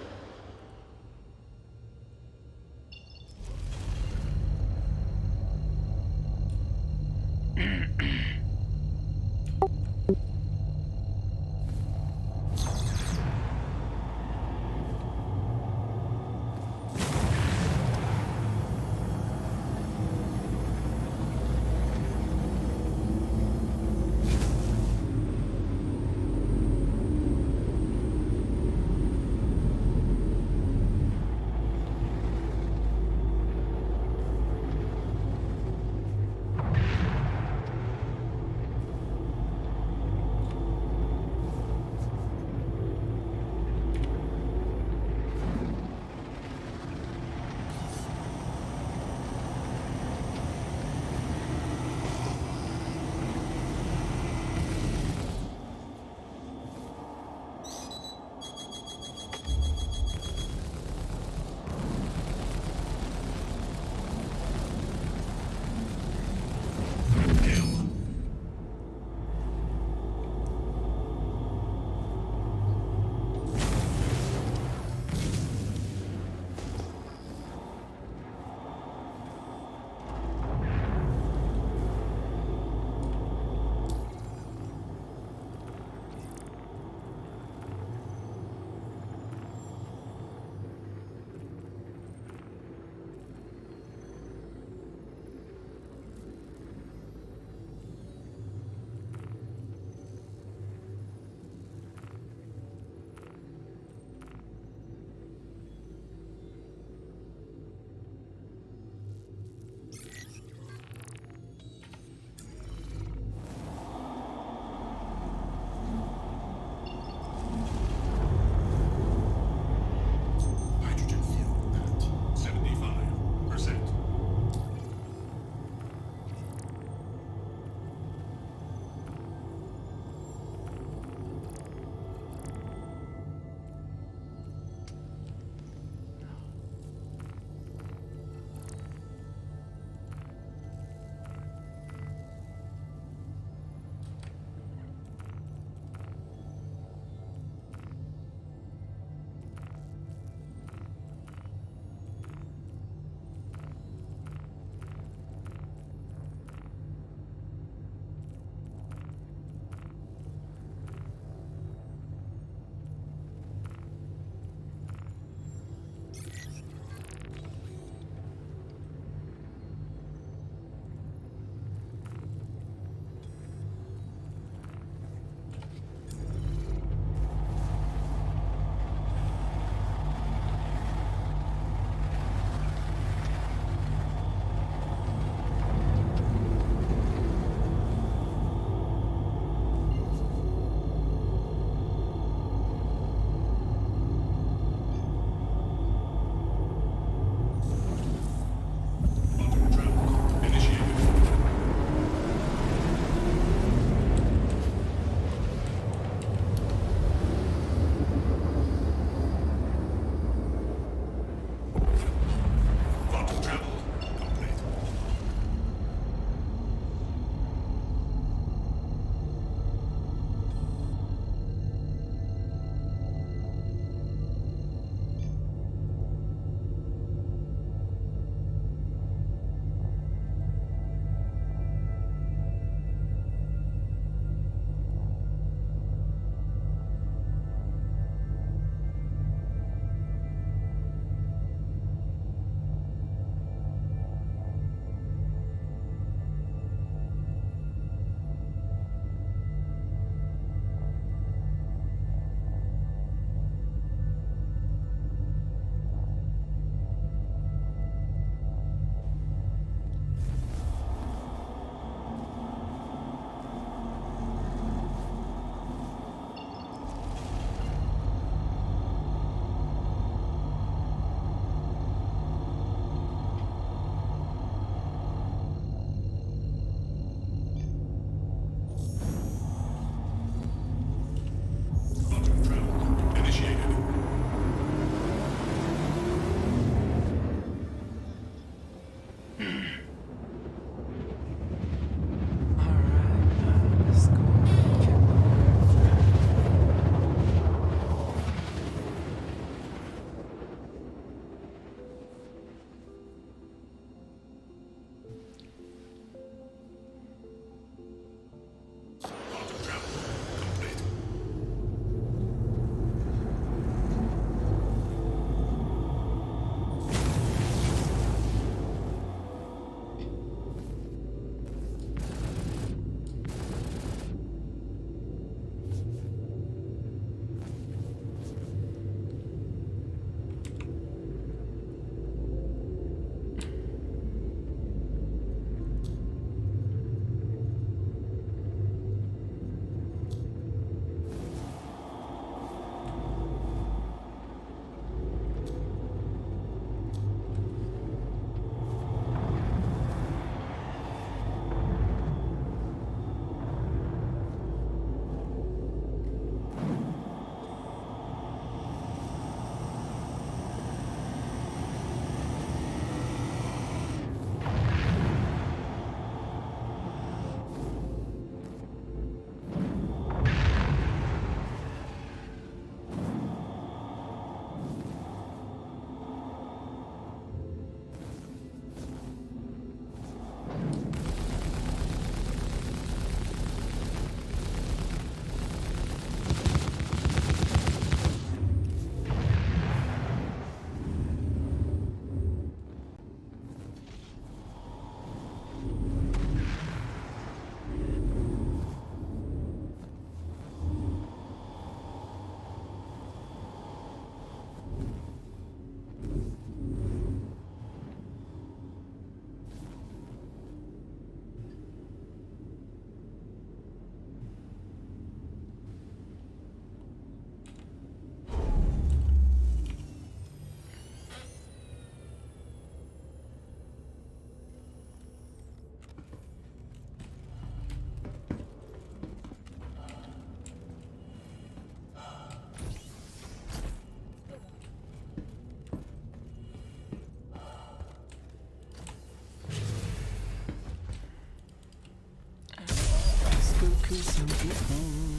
Peace and home.